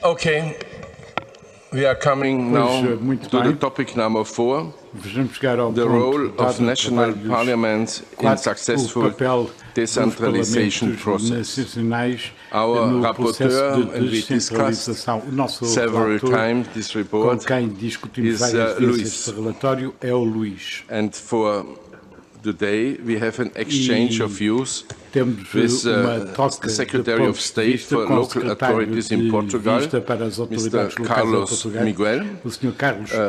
Okay, we are coming now to the topic number 4, the role of national parliaments in successful decentralization process. Our rapporteur, and we discussed several times this report, is Luis. And for today we have an exchange of views with the Secretary of State for Local Authorities in Portugal, Mr. Carlos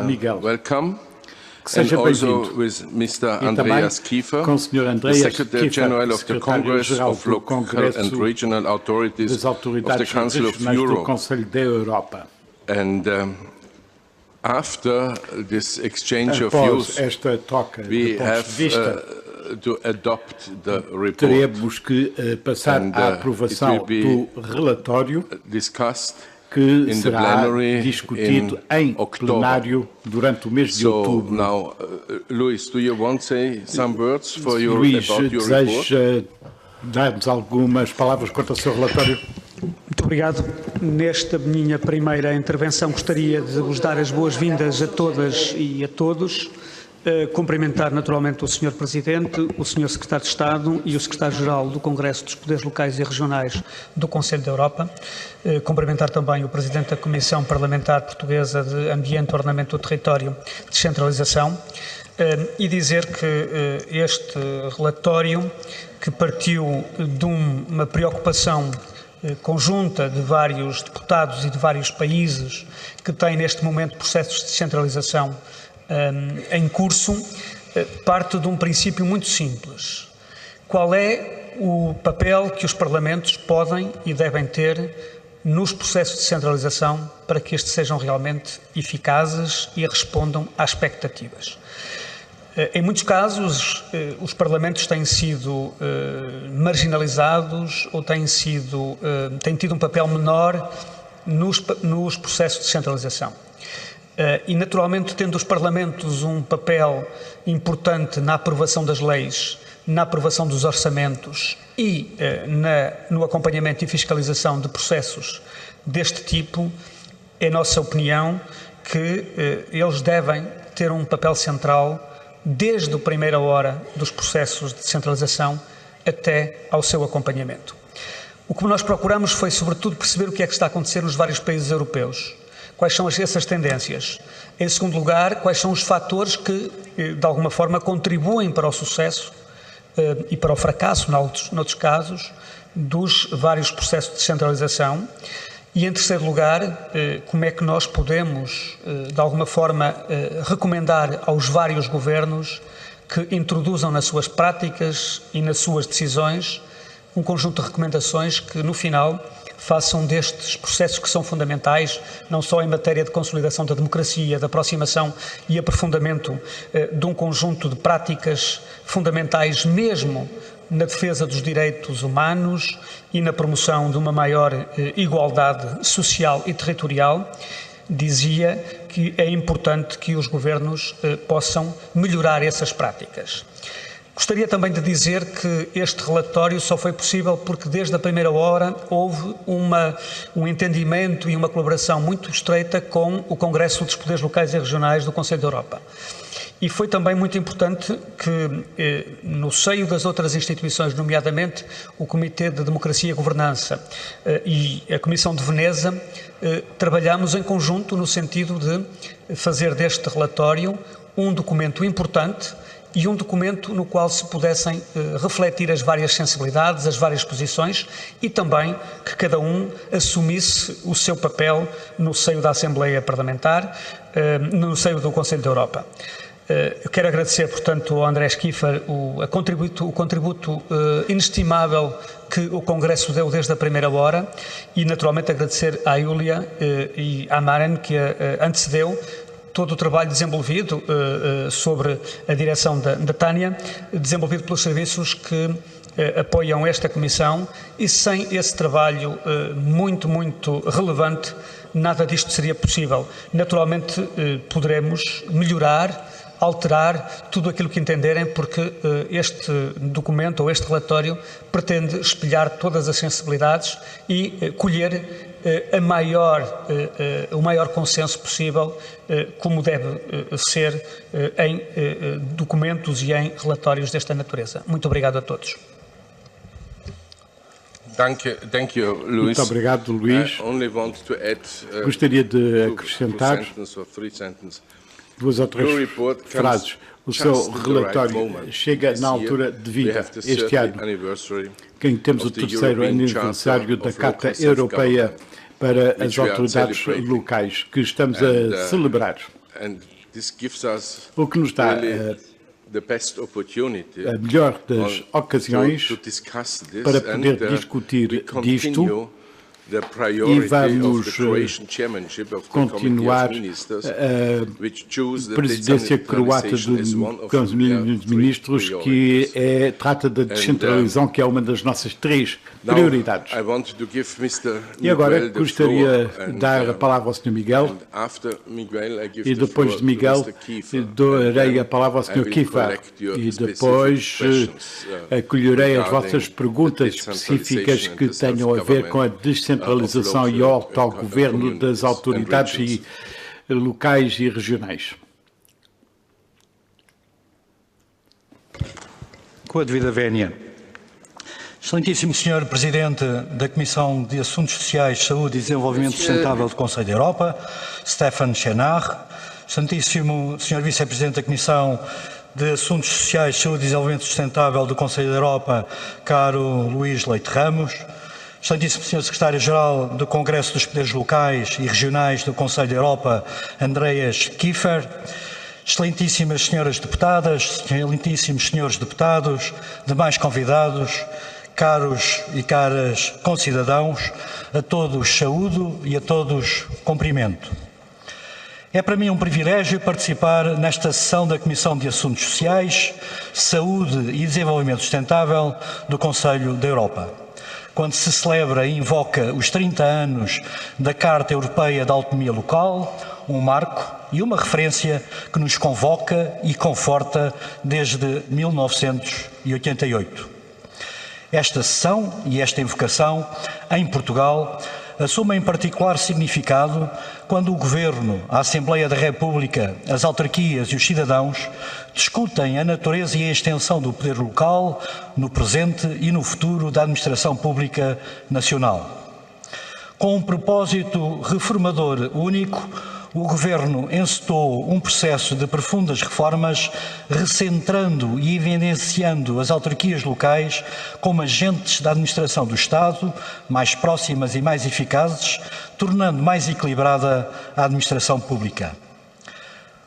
Miguel. Welcome. And also with Mr. Andreas Kiefer, the Secretary General of the Congress of Local and Regional Authorities of the Council of Europe. And after this exchange of views, we have to adopt the report. Teremos que passar à aprovação do relatório que será discutido em plenário durante o mês de outubro. Now, Luis, do you want to say some words for your Luís, about your deseja dar-nos algumas palavras quanto ao seu relatório? Muito obrigado. Nesta minha primeira intervenção gostaria de vos dar as boas-vindas a todas e a todos. Cumprimentar naturalmente o Sr. Presidente, o Sr. Secretário de Estado e o Secretário-Geral do Congresso dos Poderes Locais e Regionais do Conselho da Europa. Cumprimentar também o Presidente da Comissão Parlamentar Portuguesa de Ambiente, Ordenamento do Território e Descentralização e dizer que este relatório, que partiu de uma preocupação conjunta de vários deputados e de vários países que têm neste momento processos de descentralização em curso, parte de um princípio muito simples. Qual é o papel que os parlamentos podem e devem ter nos processos de descentralização para que estes sejam realmente eficazes e respondam às expectativas? Em muitos casos, os parlamentos têm sido marginalizados ou têm tido um papel menor nos processos de descentralização. E, naturalmente, tendo os parlamentos um papel importante na aprovação das leis, na aprovação dos orçamentos e no acompanhamento e fiscalização de processos deste tipo, é nossa opinião que eles devem ter um papel central desde a primeira hora dos processos de descentralização até ao seu acompanhamento. O que nós procuramos foi, sobretudo, perceber o que é que está a acontecer nos vários países europeus. Quais são essas tendências? Em segundo lugar, quais são os fatores que, de alguma forma, contribuem para o sucesso e para o fracasso, noutros casos, dos vários processos de descentralização? E, em terceiro lugar, como é que nós podemos, de alguma forma, recomendar aos vários governos que introduzam nas suas práticas e nas suas decisões um conjunto de recomendações que, no final, façam destes processos que são fundamentais, não só em matéria de consolidação da democracia, de aproximação e aprofundamento de um conjunto de práticas fundamentais mesmo na defesa dos direitos humanos e na promoção de uma maior igualdade social e territorial. Dizia que é importante que os governos possam melhorar essas práticas. Gostaria também de dizer que este relatório só foi possível porque desde a primeira hora houve um entendimento e uma colaboração muito estreita com o Congresso dos Poderes Locais e Regionais do Conselho da Europa. E foi também muito importante que, no seio das outras instituições, nomeadamente o Comitê de Democracia e Governança e a Comissão de Veneza, trabalhamos em conjunto no sentido de fazer deste relatório um documento importante e um documento no qual se pudessem refletir as várias sensibilidades, as várias posições e também que cada um assumisse o seu papel no seio da Assembleia Parlamentar, no seio do Conselho da Europa. Eu quero agradecer, portanto, ao Andreas Kiefer o contributo inestimável que o Congresso deu desde a primeira hora e, naturalmente, agradecer à Júlia e à Maren, que antecedeu todo o trabalho desenvolvido sobre a direção da Tânia, desenvolvido pelos serviços que apoiam esta Comissão, e sem esse trabalho muito relevante, nada disto seria possível. Naturalmente, poderemos melhorar alterar tudo aquilo que entenderem, porque este documento ou este relatório pretende espelhar todas as sensibilidades e colher o maior consenso possível, como deve ser em documentos e em relatórios desta natureza. Muito obrigado a todos. Thank you, Luís. Muito obrigado, Luís. Gostaria de acrescentar 2 ou 3 frases. O seu relatório chega na altura devida. Este ano, em que temos o 3º aniversário da Carta Europeia para as autoridades locais, que estamos a celebrar. O que nos dá a melhor das ocasiões para poder discutir disto, e vamos continuar a presidência croata do Conselho dos Ministros, que trata da descentralização, que é uma das nossas 3 prioridades. E agora gostaria de dar a palavra ao Sr. Miguel, e depois de Miguel darei a palavra ao Sr. Kiefer, e depois acolherei as vossas perguntas específicas que tenham a ver com a descentralização e o autogoverno das autoridades locais e regionais. Com a devida vénia. Excelentíssimo Sr. Presidente da Comissão de Assuntos Sociais, Saúde e Desenvolvimento Sustentável do Conselho da Europa, Stefan Chenard. Excelentíssimo Sr. Vice-Presidente da Comissão de Assuntos Sociais, Saúde e Desenvolvimento Sustentável do Conselho da Europa, caro Luís Leite Ramos. Excelentíssimo Sr. Secretário-Geral do Congresso dos Poderes Locais e Regionais do Conselho da Europa, Andreas Kiefer. Excelentíssimas senhoras deputadas, excelentíssimos senhores deputados, demais convidados, caros e caras concidadãos, a todos saúdo e a todos cumprimento. É para mim um privilégio participar nesta sessão da Comissão de Assuntos Sociais, Saúde e Desenvolvimento Sustentável do Conselho da Europa, quando se celebra e invoca os 30 anos da Carta Europeia da Autonomia Local, um marco e uma referência que nos convoca e conforta desde 1988. Esta sessão e esta invocação, em Portugal, assumem particular significado quando o Governo, a Assembleia da República, as autarquias e os cidadãos discutem a natureza e a extensão do poder local no presente e no futuro da administração pública nacional. Com um propósito reformador único, o Governo encetou um processo de profundas reformas, recentrando e evidenciando as autarquias locais como agentes da administração do Estado, mais próximas e mais eficazes, tornando mais equilibrada a administração pública.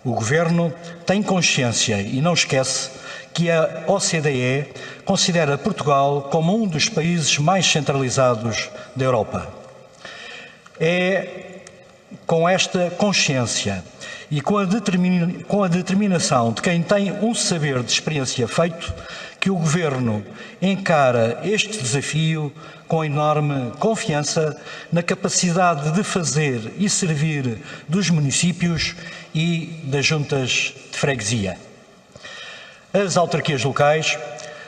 O Governo tem consciência e não esquece que a OCDE considera Portugal como um dos países mais centralizados da Europa. É com esta consciência e com a determinação de quem tem um saber de experiência feito, que o Governo encara este desafio com enorme confiança na capacidade de fazer e servir dos municípios e das juntas de freguesia. As autarquias locais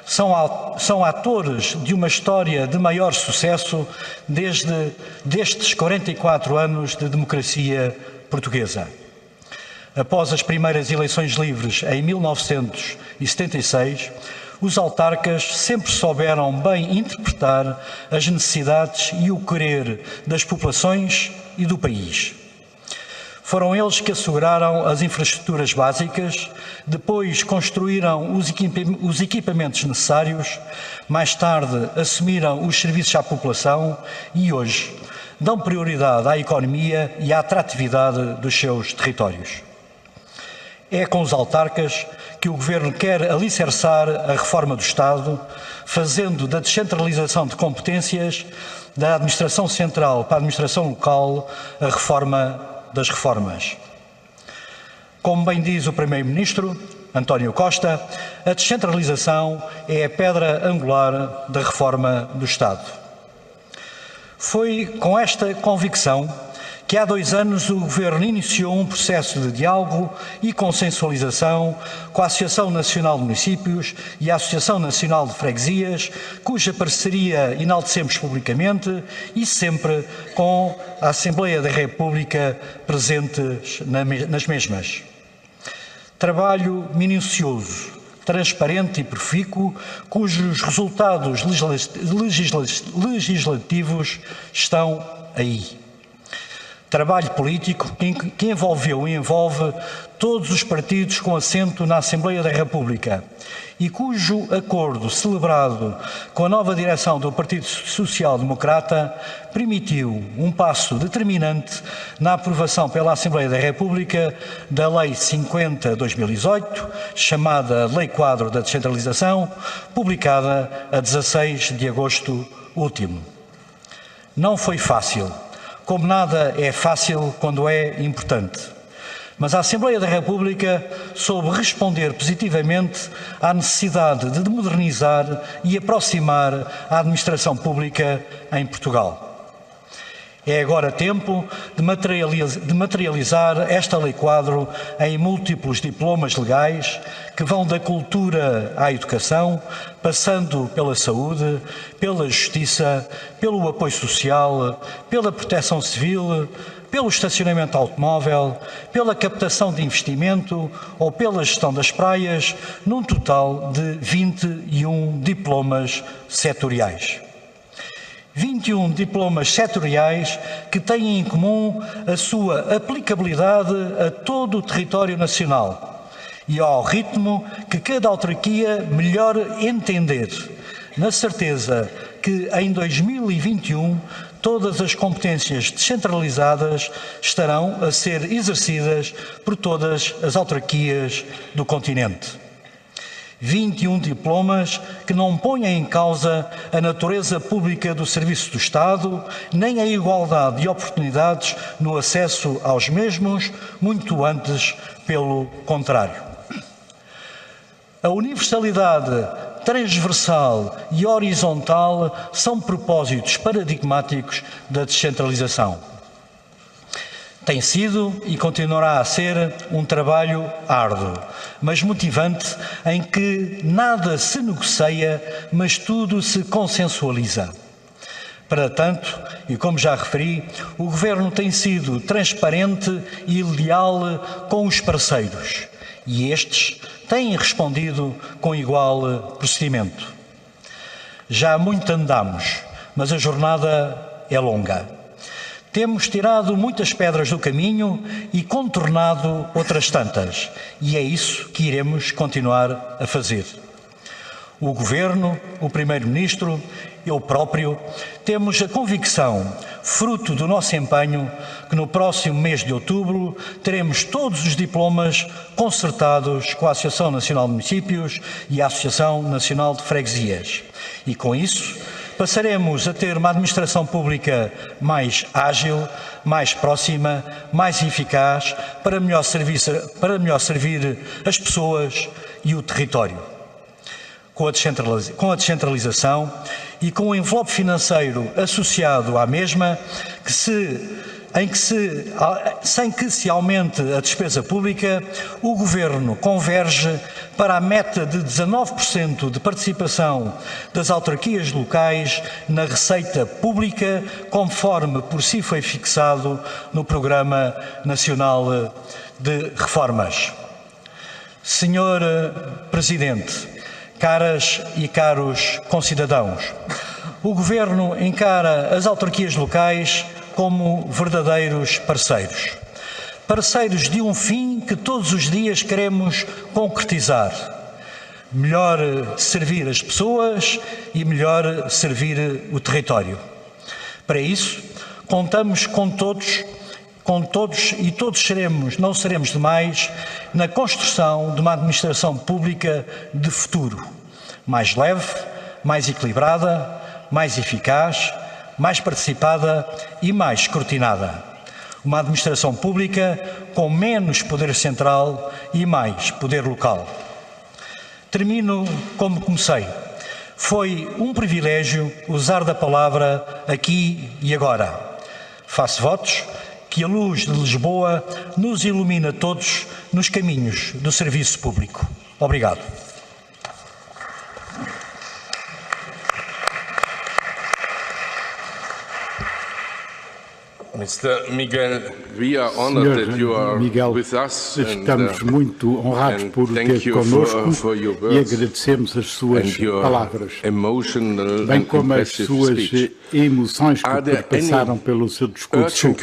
são atores de uma história de maior sucesso destes 44 anos de democracia portuguesa. Após as primeiras eleições livres em 1976, os autarcas sempre souberam bem interpretar as necessidades e o querer das populações e do país. Foram eles que asseguraram as infraestruturas básicas, depois construíram os equipamentos necessários, mais tarde assumiram os serviços à população e hoje dão prioridade à economia e à atratividade dos seus territórios. É com os autarcas que o Governo quer alicerçar a reforma do Estado, fazendo da descentralização de competências da administração central para a administração local a reforma das reformas. Como bem diz o Primeiro-Ministro, António Costa, a descentralização é a pedra angular da reforma do Estado. Foi com esta convicção que há 2 anos o Governo iniciou um processo de diálogo e consensualização com a Associação Nacional de Municípios e a Associação Nacional de Freguesias, cuja parceria enaltecemos publicamente e sempre com a Assembleia da República presentes nas mesmas. Trabalho minucioso, transparente e profícuo, cujos resultados legislativos estão aí. Trabalho político que envolveu e envolve todos os partidos com assento na Assembleia da República e cujo acordo celebrado com a nova direção do Partido Social Democrata permitiu um passo determinante na aprovação pela Assembleia da República da Lei 50/2018, chamada Lei Quadro da Descentralização, publicada a 16 de agosto último. Não foi fácil, como nada é fácil quando é importante. Mas a Assembleia da República soube responder positivamente à necessidade de modernizar e aproximar a administração pública em Portugal. É agora tempo de materializar esta lei quadro em múltiplos diplomas legais que vão da cultura à educação, passando pela saúde, pela justiça, pelo apoio social, pela proteção civil, pelo estacionamento automóvel, pela captação de investimento ou pela gestão das praias, num total de 21 diplomas setoriais. 21 diplomas setoriais que têm em comum a sua aplicabilidade a todo o território nacional e ao ritmo que cada autarquia melhor entender, na certeza que em 2021 todas as competências descentralizadas estarão a ser exercidas por todas as autarquias do continente. 21 diplomas que não põem em causa a natureza pública do serviço do Estado, nem a igualdade de oportunidades no acesso aos mesmos, muito antes pelo contrário. A universalidade transversal e horizontal são propósitos paradigmáticos da descentralização. Tem sido e continuará a ser um trabalho árduo, mas motivante, em que nada se negocia, mas tudo se consensualiza. Para tanto, e como já referi, o Governo tem sido transparente e leal com os parceiros, e estes têm respondido com igual procedimento. Já muito andamos, mas a jornada é longa. Temos tirado muitas pedras do caminho e contornado outras tantas, e é isso que iremos continuar a fazer. O Governo, o Primeiro-Ministro, eu próprio, temos a convicção, fruto do nosso empenho, que no próximo mês de outubro teremos todos os diplomas concertados com a Associação Nacional de Municípios e a Associação Nacional de Freguesias. E com isso, passaremos a ter uma administração pública mais ágil, mais próxima, mais eficaz, para melhor servir as pessoas e o território. Com a descentralização e com o envelope financeiro associado à mesma, sem que se aumente a despesa pública, o Governo converge para a meta de 19% de participação das autarquias locais na receita pública, conforme por si foi fixado no Programa Nacional de Reformas. Senhor Presidente, caras e caros concidadãos, o Governo encara as autarquias locais como verdadeiros parceiros. Parceiros de um fim que todos os dias queremos concretizar. Melhor servir as pessoas e melhor servir o território. Para isso, contamos com todos e todos não seremos demais na construção de uma administração pública de futuro, mais leve, mais equilibrada, mais eficaz, mais participada e mais escrutinada. Uma administração pública com menos poder central e mais poder local. Termino como comecei. Foi um privilégio usar da palavra aqui e agora. Faço votos que a luz de Lisboa nos ilumine a todos nos caminhos do serviço público. Obrigado. Mr. Miguel, we are honored that you are with us. Estamos muito honrados por ter connosco e agradecemos as suas palavras, bem como as suas emoções que perpassaram pelo seu discurso.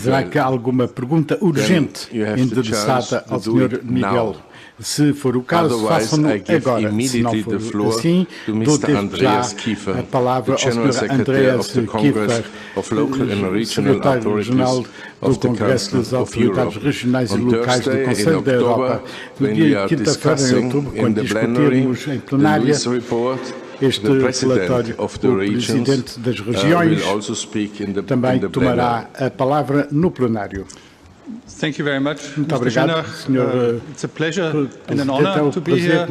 Será que há alguma pergunta urgente endereçada ao Sr. Miguel? Se for o caso, façam-no agora. Se não for assim, dou desde já a palavra ao Sr. Andreas Kiefer, secretário-geral do Congresso das Autoridades Regionais e Locais do Conselho da Europa. No dia quinta-feira, em outubro, quando discutirmos em plenária este relatório, o Presidente das Regiões também tomará a palavra no plenário. Thank you very much, Muito obrigado, Sr. It's a pleasure and an honor to be here.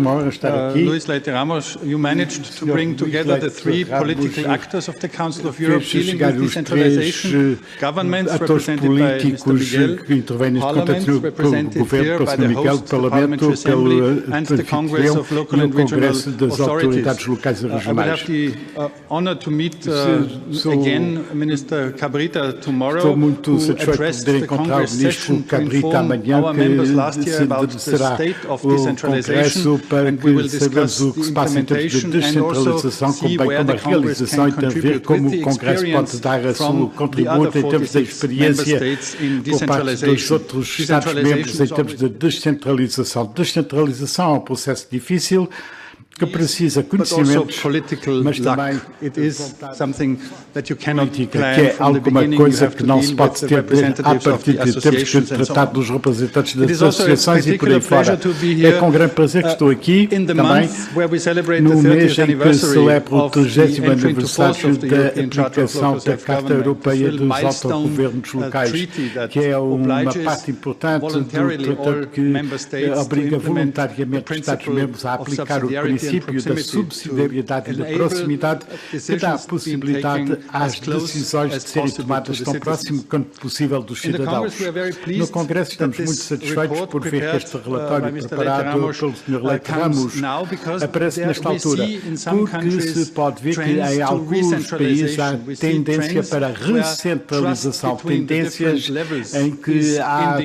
Luis Leite Ramos, you managed to bring together the three political actors of the Council of Europe dealing with decentralization, governments represented by Mr. Miguel, Parliament represented here by the host, the Parliamentary Assembly, and the Congress of Local and Regional Authorities. I will have the honor to meet again Minister Cabrita tomorrow to address the Congress session to inform our members last year about the state of decentralization, and we will discuss the implementation and also see where the Congress can contribute with the experience from the other 46 member states in decentralization. Em termos de descentralização. Descentralização é um processo difícil que precisa conhecimentos, mas também política, que é alguma coisa que não se pode ter a partir de termos que tratar dos representantes das associações e por aí fora. É com grande prazer que estou aqui também no mês em que celebra o 30º aniversário da aplicação da Carta Europeia dos Autogovernos Locais, que é uma parte importante do tratado que obriga voluntariamente os Estados-membros a aplicar o princípio da subsidiariedade e da proximidade, que dá a possibilidade às decisões de serem tomadas tão próximo quanto possível dos cidadãos. No Congresso estamos muito satisfeitos por ver que este relatório preparado pelo Sr. Leite Ramos aparece nesta altura, porque se pode ver que em alguns países há tendência para recentralização, tendências em que há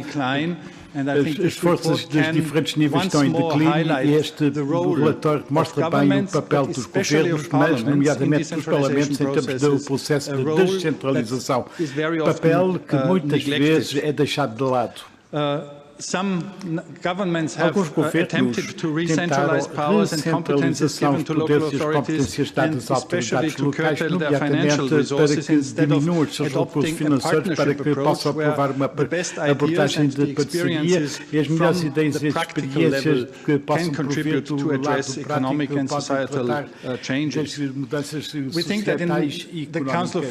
as forças dos diferentes níveis estão em declínio e este relatório mostra bem o papel dos governos, mas nomeadamente dos parlamentos em termos do processo de descentralização, papel que muitas vezes é deixado de lado. Alguns governos tentaram a recentralização dos poderes e as competências dadas às autoridades locais, nomeadamente para que diminuam os seus recursos financeiros, para que possam aprovar uma abordagem de parceria e as melhores ideias e experiências que possam prover do lado prático, que possam tratar das mudanças societais e económicas.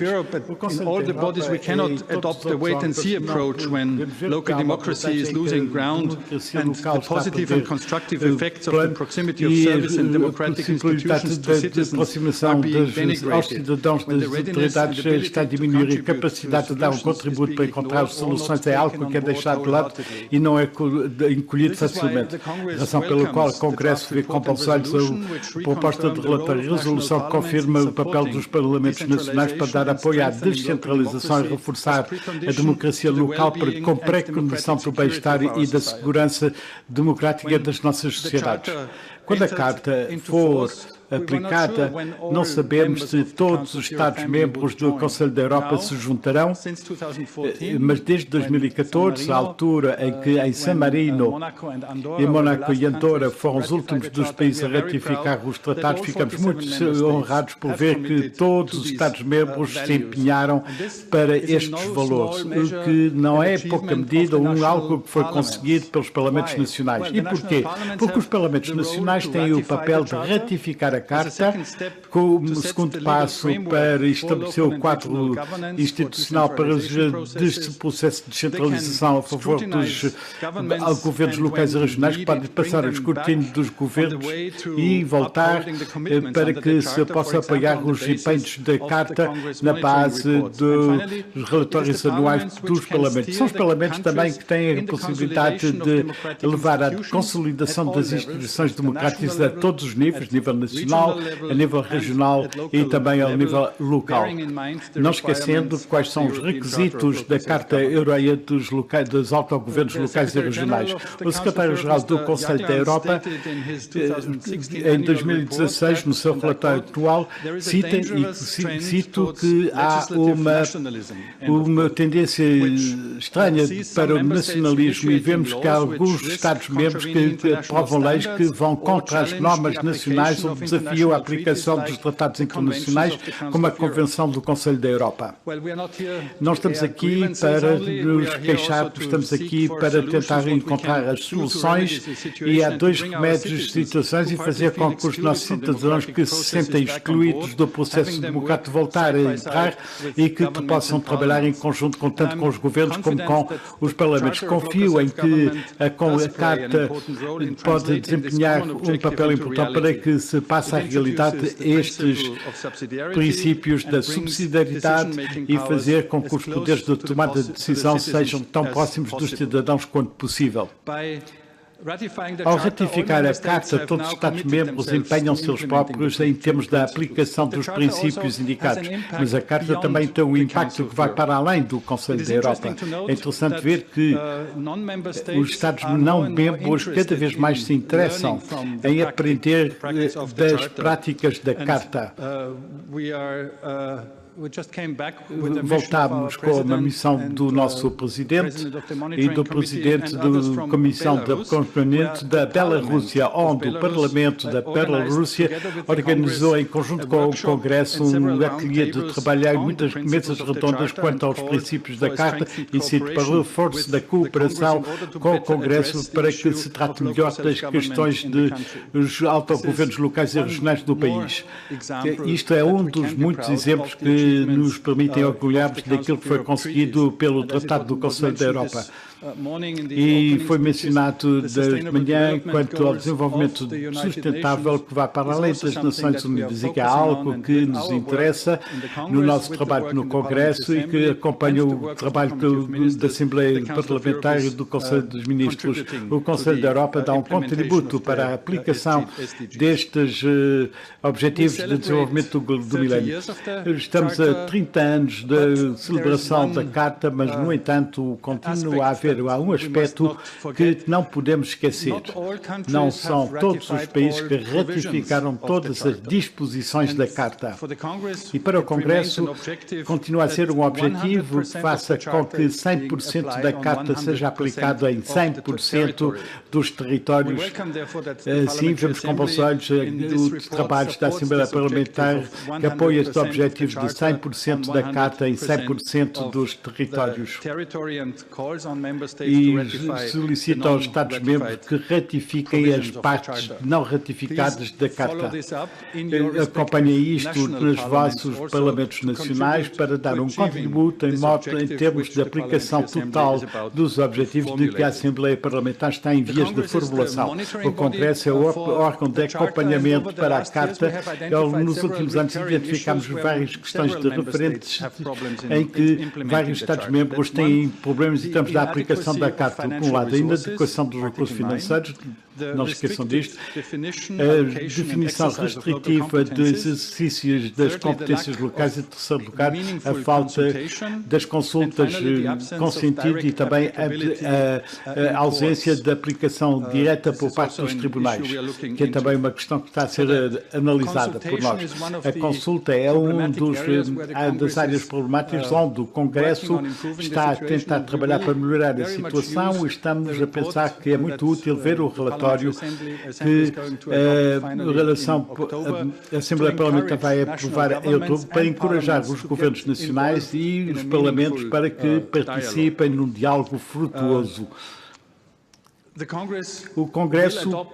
In all the bodies, we cannot adopt a wait-and-see approach when local democracy is losing ground and the positive and constructive effects of the proximity of service and democratic institutions to citizens are being denigrated. When the readiness and ability to contribute capacidade de dar contributo para encontrar soluções é algo que é deixado de lado e não é encolhido facilmente. Razão pela qual o Congresso vê com bons olhos a proposta de relatório e resolução que confirma o papel dos Parlamentos Nacionais para dar apoio à descentralização e reforçar a democracia local com pré-condição do bem-estar e da segurança democrática das nossas sociedades. Quando a Carta for aplicada, não sabemos se todos os Estados-membros do Conselho da Europa se juntarão, mas desde 2014, a altura em que em San Marino, em Mónaco e Andorra foram os últimos dos países a ratificar os tratados, ficamos muito honrados por ver que todos os Estados-membros se empenharam para estes valores, o que não é pouca medida algo que foi conseguido pelos Parlamentos Nacionais. E porquê? Porque os Parlamentos Nacionais têm o papel de ratificar a a Carta, como segundo passo para estabelecer o quadro institucional para este processo de descentralização a favor dos governos locais e regionais, que podem passar o escrutínio dos governos e voltar para que se possa apoiar os empenhos da Carta na base dos relatórios anuais dos Parlamentos. São os Parlamentos também que têm a possibilidade de levar à consolidação das instituições democráticas a todos os níveis, a nível nacional, a nível regional e também ao nível local. Não esquecendo quais são os requisitos da Carta Europeia dos autogovernos locais e regionais. O secretário-geral do Conselho da Europa, em 2016, no seu relatório atual, cito que há uma tendência estranha para o nacionalismo e vemos que há alguns Estados-membros que aprovam leis que vão contra as normas nacionais ou desafiam a aplicação dos tratados internacionais, como a Convenção do Conselho da Europa. Não estamos aqui para nos queixar, estamos aqui para tentar encontrar as soluções e há dois remédios de situações e fazer com que os nossos cidadãos que se sentem excluídos do processo democrático voltar a entrar e que possam trabalhar em conjunto tanto com os governos como com os parlamentos. Confio em que a Carta pode desempenhar um papel importante para que se passe à realidade estes princípios da subsidiariedade e fazer com que os poderes de tomada de decisão sejam tão próximos dos cidadãos quanto possível. Ao ratificar a Carta, todos os Estados-membros empenham-se eles próprios em termos da aplicação dos princípios indicados, mas a Carta também tem um impacto que vai para além do Conselho da Europa. É interessante ver que os Estados não-membros cada vez mais se interessam em aprender das práticas da Carta. Voltámos com uma missão do nosso Presidente e do Presidente da Comissão de Acompanhamento da Bielorrússia, onde o Parlamento da Bielorrússia organizou em conjunto com o Congresso um ateliê de trabalho e muitas mesas redondas quanto aos princípios da Carta e cito para o reforço da cooperação com o Congresso para que se trate melhor das questões dos autogovernos locais e regionais do país. Isto é um dos muitos exemplos que nos permitem orgulhar-nos daquilo que foi conseguido pelo Tratado do Conselho da Europa. E foi mencionado de manhã quanto ao desenvolvimento sustentável que vai para além das Nações Unidas e que é algo que nos interessa no nosso trabalho no Congresso e que acompanha o trabalho da Assembleia Parlamentar e do Conselho dos Ministros. O Conselho da Europa dá um contributo para a aplicação destes Objetivos de Desenvolvimento do Milénio. Estamos a 30 anos da celebração da Carta, mas, no entanto, continua a haver um aspecto que não podemos esquecer. Não são todos os países que ratificaram todas as disposições da Carta. E para o Congresso, continua a ser um objetivo que faça com que 100% da Carta seja aplicado em 100% dos territórios. Assim, vemos com bons olhos os trabalhos da Assembleia Parlamentar que apoia este objetivo de 100% da Carta em 100% dos territórios. E solicita aos Estados-membros que ratifiquem as partes não ratificadas da Carta. Acompanhem isto nos vossos Parlamentos Nacionais para dar um contributo em termos de aplicação total dos objetivos de que a Assembleia Parlamentar está em vias de formulação. O Congresso é o órgão de acompanhamento para a Carta. Nos últimos anos identificámos várias questões de referentes em que vários Estados-membros têm problemas em termos da aplicação da Carta. Por um lado, a inadequação dos recursos financeiros, não se esqueçam disto, a definição restritiva dos exercícios das competências locais e, em terceiro lugar, a falta das consultas com sentido e também a ausência de aplicação direta por parte dos tribunais, que é também uma questão que está a ser analisada por nós. A consulta é das áreas problemáticas onde o Congresso está a tentar trabalhar para melhorar a situação e estamos a pensar que é muito útil ver o relatório que a Assembleia Parlamentar vai aprovar em outubro para encorajar os governos nacionais e os parlamentos para que participem num diálogo frutuoso. O Congresso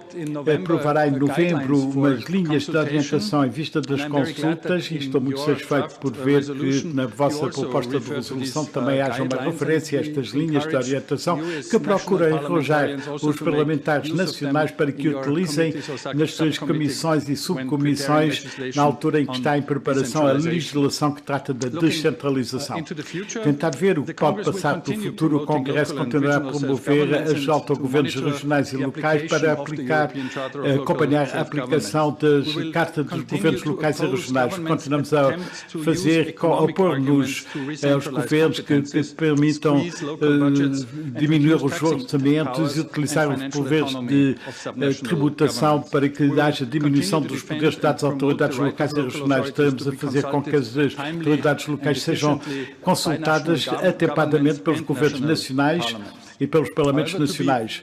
aprovará em novembro umas linhas de orientação em vista das consultas e estou muito satisfeito por ver que na vossa proposta de resolução também haja uma referência a estas linhas de orientação que procura encorajar os parlamentares nacionais para que utilizem nas suas comissões e subcomissões na altura em que está em preparação a legislação que trata da descentralização. Tentar ver o que pode passar pelo futuro, o Congresso continuará a promover os autogovernos regionais e locais para acompanhar a aplicação da Carta dos Governos Locais e Regionais. Continuamos a opor-nos aos governos que permitam diminuir os orçamentos e utilizar os poderes de tributação para que haja diminuição dos poderes dados às autoridades locais e regionais. Estamos a fazer com que as autoridades locais sejam consultadas atempadamente pelos governos nacionais e pelos parlamentos nacionais.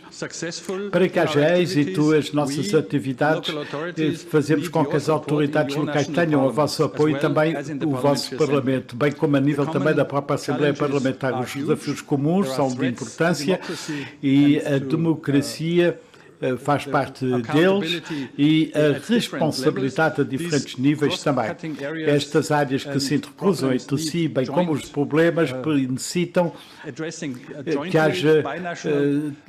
Para que haja êxito as nossas atividades, fazemos com que as autoridades locais tenham o vosso apoio e também o vosso Parlamento, bem como a nível também da própria Assembleia Parlamentar. Os desafios comuns são de importância e a democracia faz parte deles e a responsabilidade a diferentes níveis também. Estas áreas que se intercruzam entre si, bem como os problemas, necessitam que haja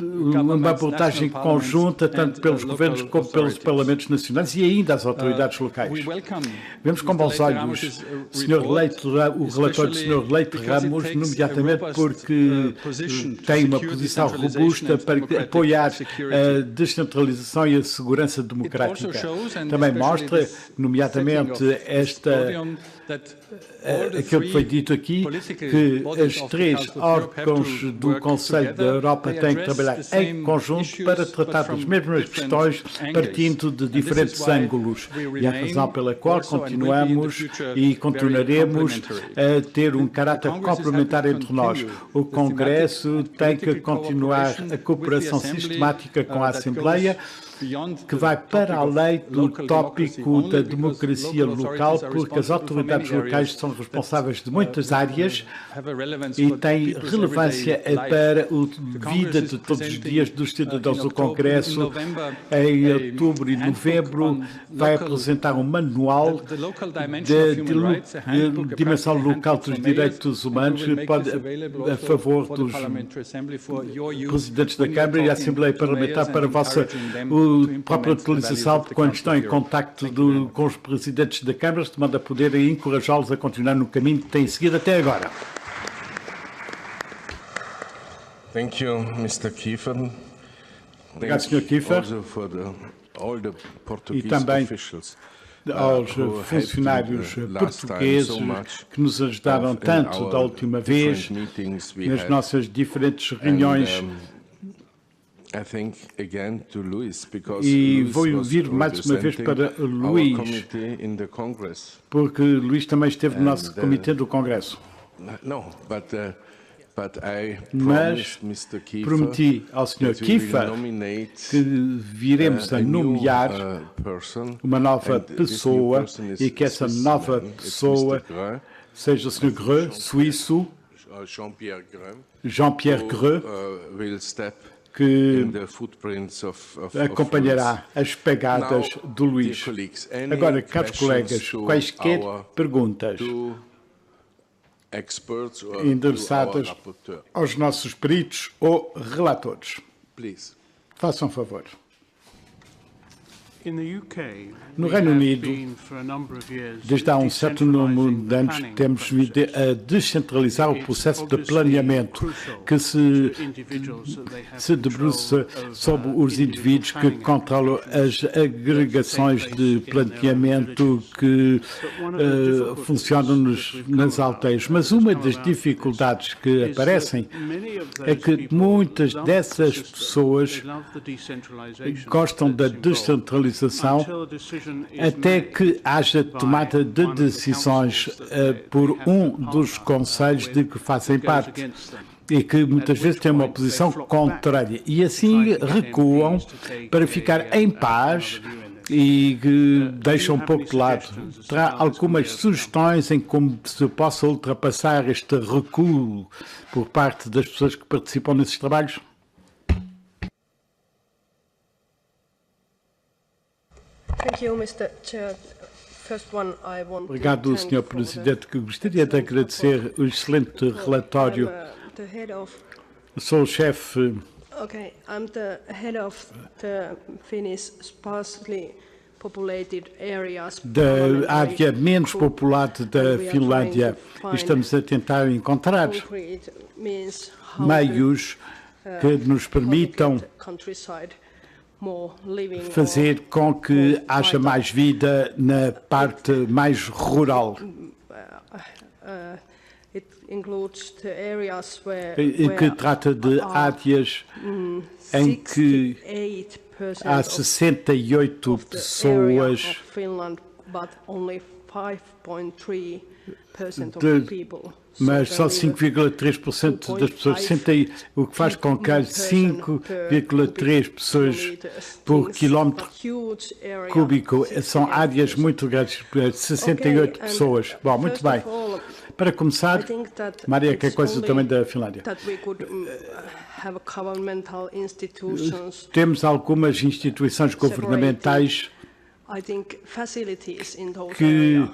uma abordagem conjunta, tanto pelos governos como pelos parlamentos nacionais e ainda as autoridades locais. Vemos com bons olhos o relatório do Sr. Leite Ramos, nomeadamente porque tem uma posição robusta para apoiar a descentralização e a segurança democrática. Também mostra, nomeadamente, aquilo que foi dito aqui, que os três órgãos do Conselho da Europa têm que trabalhar em conjunto para tratar das mesmas questões, partindo de diferentes ângulos. E a razão pela qual continuamos e continuaremos a ter um caráter complementar entre nós. O Congresso tem que continuar a cooperação sistemática com a Assembleia, que vai para além do tópico da democracia local, porque as autoridades locais são responsáveis de muitas áreas e têm relevância para a vida de todos os dias dos cidadãos. Do Congresso, em outubro e novembro, vai apresentar um manual de dimensão local dos direitos humanos a favor dos presidentes da Câmara e a Assembleia Parlamentar para a vossa própria utilização quando estão em contacto com os presidentes da Câmara, de modo a poder encorajá-los a continuar no caminho que têm seguido até agora. Thank you, Mr. Kiefer. Obrigado, Sr. Kiefer. E também aos funcionários portugueses que nos ajudaram tanto da última vez nas nossas diferentes reuniões. E vou vir mais uma vez para Luís, porque Luís também esteve no nosso comitê do Congresso. Mas prometi ao Sr. Kiefer que viremos a nomear uma nova pessoa e que essa nova pessoa seja o Sr. Greux, suíço, Jean-Pierre Greux, que acompanhará as pegadas do Luís. Agora, caros colegas, quaisquer perguntas endereçadas aos nossos peritos ou relatores. Façam favor. No Reino Unido, desde há um certo número de anos, temos vindo a descentralizar o processo de planeamento que se debruça sobre os indivíduos que controlam as agregações de planeamento que funcionam nas aldeias. Mas uma das dificuldades que aparecem é que muitas dessas pessoas gostam da descentralização até que haja tomada de decisões por um dos conselhos de que fazem parte e que muitas vezes têm uma posição contrária e assim recuam para ficar em paz e que deixam um pouco de lado. Terá algumas sugestões em como se possa ultrapassar este recuo por parte das pessoas que participam nesses trabalhos? Thank you, Mr. Chair. Obrigado, Sr. Presidente, que gostaria de agradecer o excelente relatório. Sou o chefe I'm the head of the Finnish sparsely populated areas da área menos populada da Finlândia. Estamos a tentar encontrar meios que nos permitam fazer com que haja mais vida na parte mais rural. Que trata de áreas em que há 68 pessoas mas só 5,3% das pessoas sentem, o que faz com que haja 5,3 pessoas por quilómetro cúbico. São áreas muito grandes, 68 pessoas. Bom, muito bem. Para começar, Maria, que é coisa também da Finlândia. Temos algumas instituições governamentais que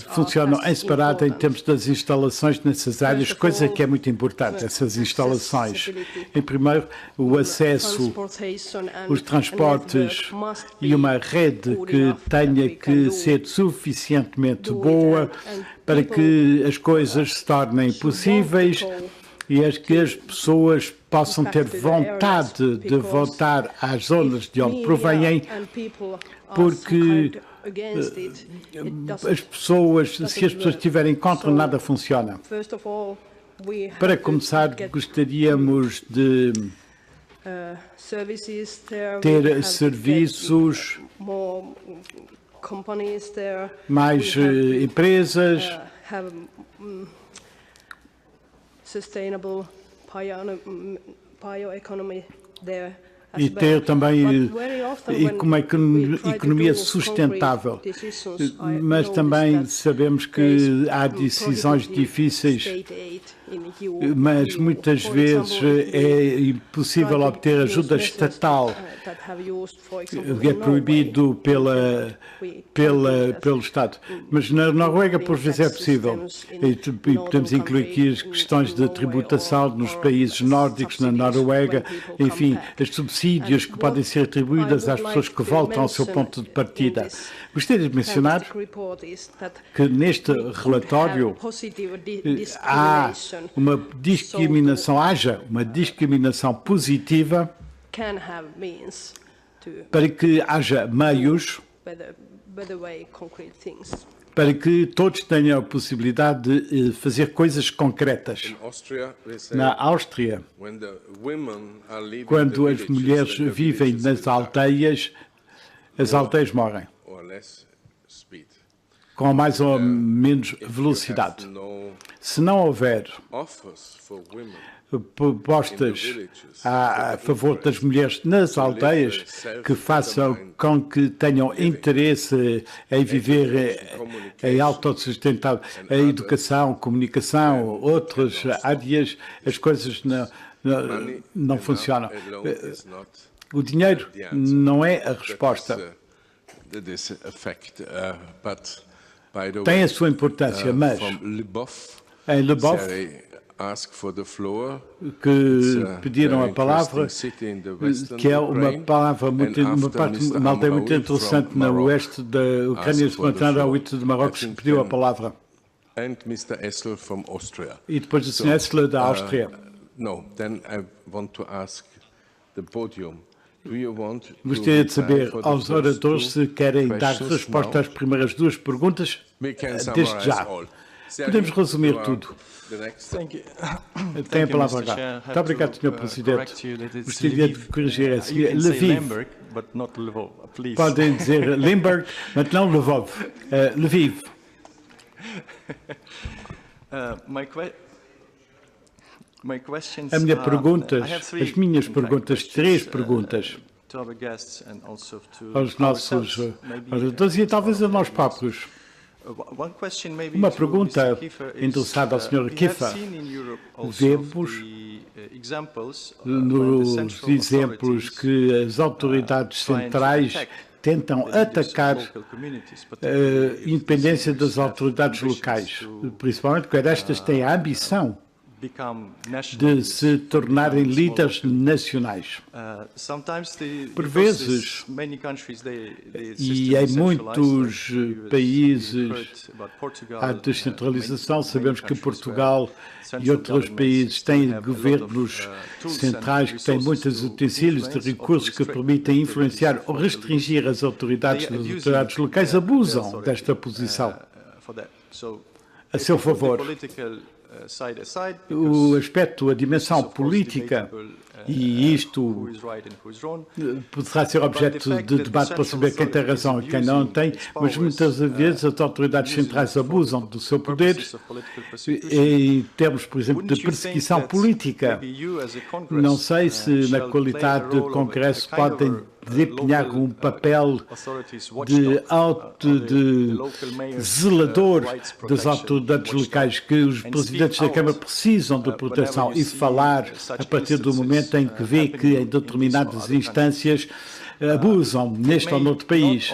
funcionam em separado em termos das instalações nessas áreas, coisa que é muito importante, essas instalações. Em primeiro, o acesso, os transportes e uma rede que tenha que ser suficientemente boa para que as coisas se tornem possíveis e que as pessoas possam ter vontade de voltar às zonas de onde provêm, porque as pessoas, se as pessoas estiverem contra, nada funciona. Para começar, gostaríamos de ter serviços, mais empresas, e ter também uma economia sustentável. Mas também sabemos que há decisões difíceis, mas muitas vezes é impossível obter ajuda estatal, é proibido pelo Estado. Mas na Noruega, por vezes, é possível. E podemos incluir aqui as questões de tributação nos países nórdicos, na Noruega, enfim, as subsídios que podem ser atribuídas às pessoas que voltam ao seu ponto de partida. Gostaria de mencionar que neste relatório haja uma discriminação positiva para que haja meios para que todos tenham a possibilidade de fazer coisas concretas. Na Áustria, quando as mulheres vivem nas aldeias, as aldeias morrem com mais ou menos velocidade. Se não houver propostas a favor das mulheres nas aldeias que façam com que tenham interesse em viver em autossustentável, a educação, comunicação, outras áreas, as coisas não funcionam. O dinheiro não é a resposta. Tem a sua importância, mas em Lvov, que pediram a palavra, que é uma palavra uma aldeia muito interessante no oeste da Ucrânia, ao oeste de Marrocos, que pediu a palavra. E depois o Sr. Essler da Áustria. Gostaria de saber aos oradores se querem dar resposta às primeiras duas perguntas, desde já. Podemos resumir tudo. Tem a palavra agora. Muito obrigado, Sr. Presidente. Gostaria de corrigir a seguir. Lviv. Podem dizer Limburg, mas não Lvov. Lviv. A minha pergunta, as minhas perguntas, três perguntas aos nossos oradores e talvez a nós próprios. Uma pergunta interessada ao Sr. Kiefer. Vemos nos exemplos que as autoridades centrais tentam atacar a independência das autoridades locais, principalmente quando estas têm a ambição de se tornarem líderes nacionais. Por vezes, e em muitos países há descentralização, sabemos que Portugal e outros países têm governos centrais que têm muitos utensílios de recursos que permitem influenciar ou restringir as autoridades locais, abusam desta posição a seu favor. O aspecto, a dimensão política, e isto poderá ser objeto de debate para saber quem tem razão e quem não tem, mas muitas vezes as autoridades centrais abusam do seu poder em termos, por exemplo, de perseguição política. Não sei se na qualidade de Congresso podem desempenhar um papel de zelador das autoridades locais, que os presidentes da Câmara precisam de proteção e falar a partir do momento em que vê que em determinadas instâncias abusam neste ou noutro país.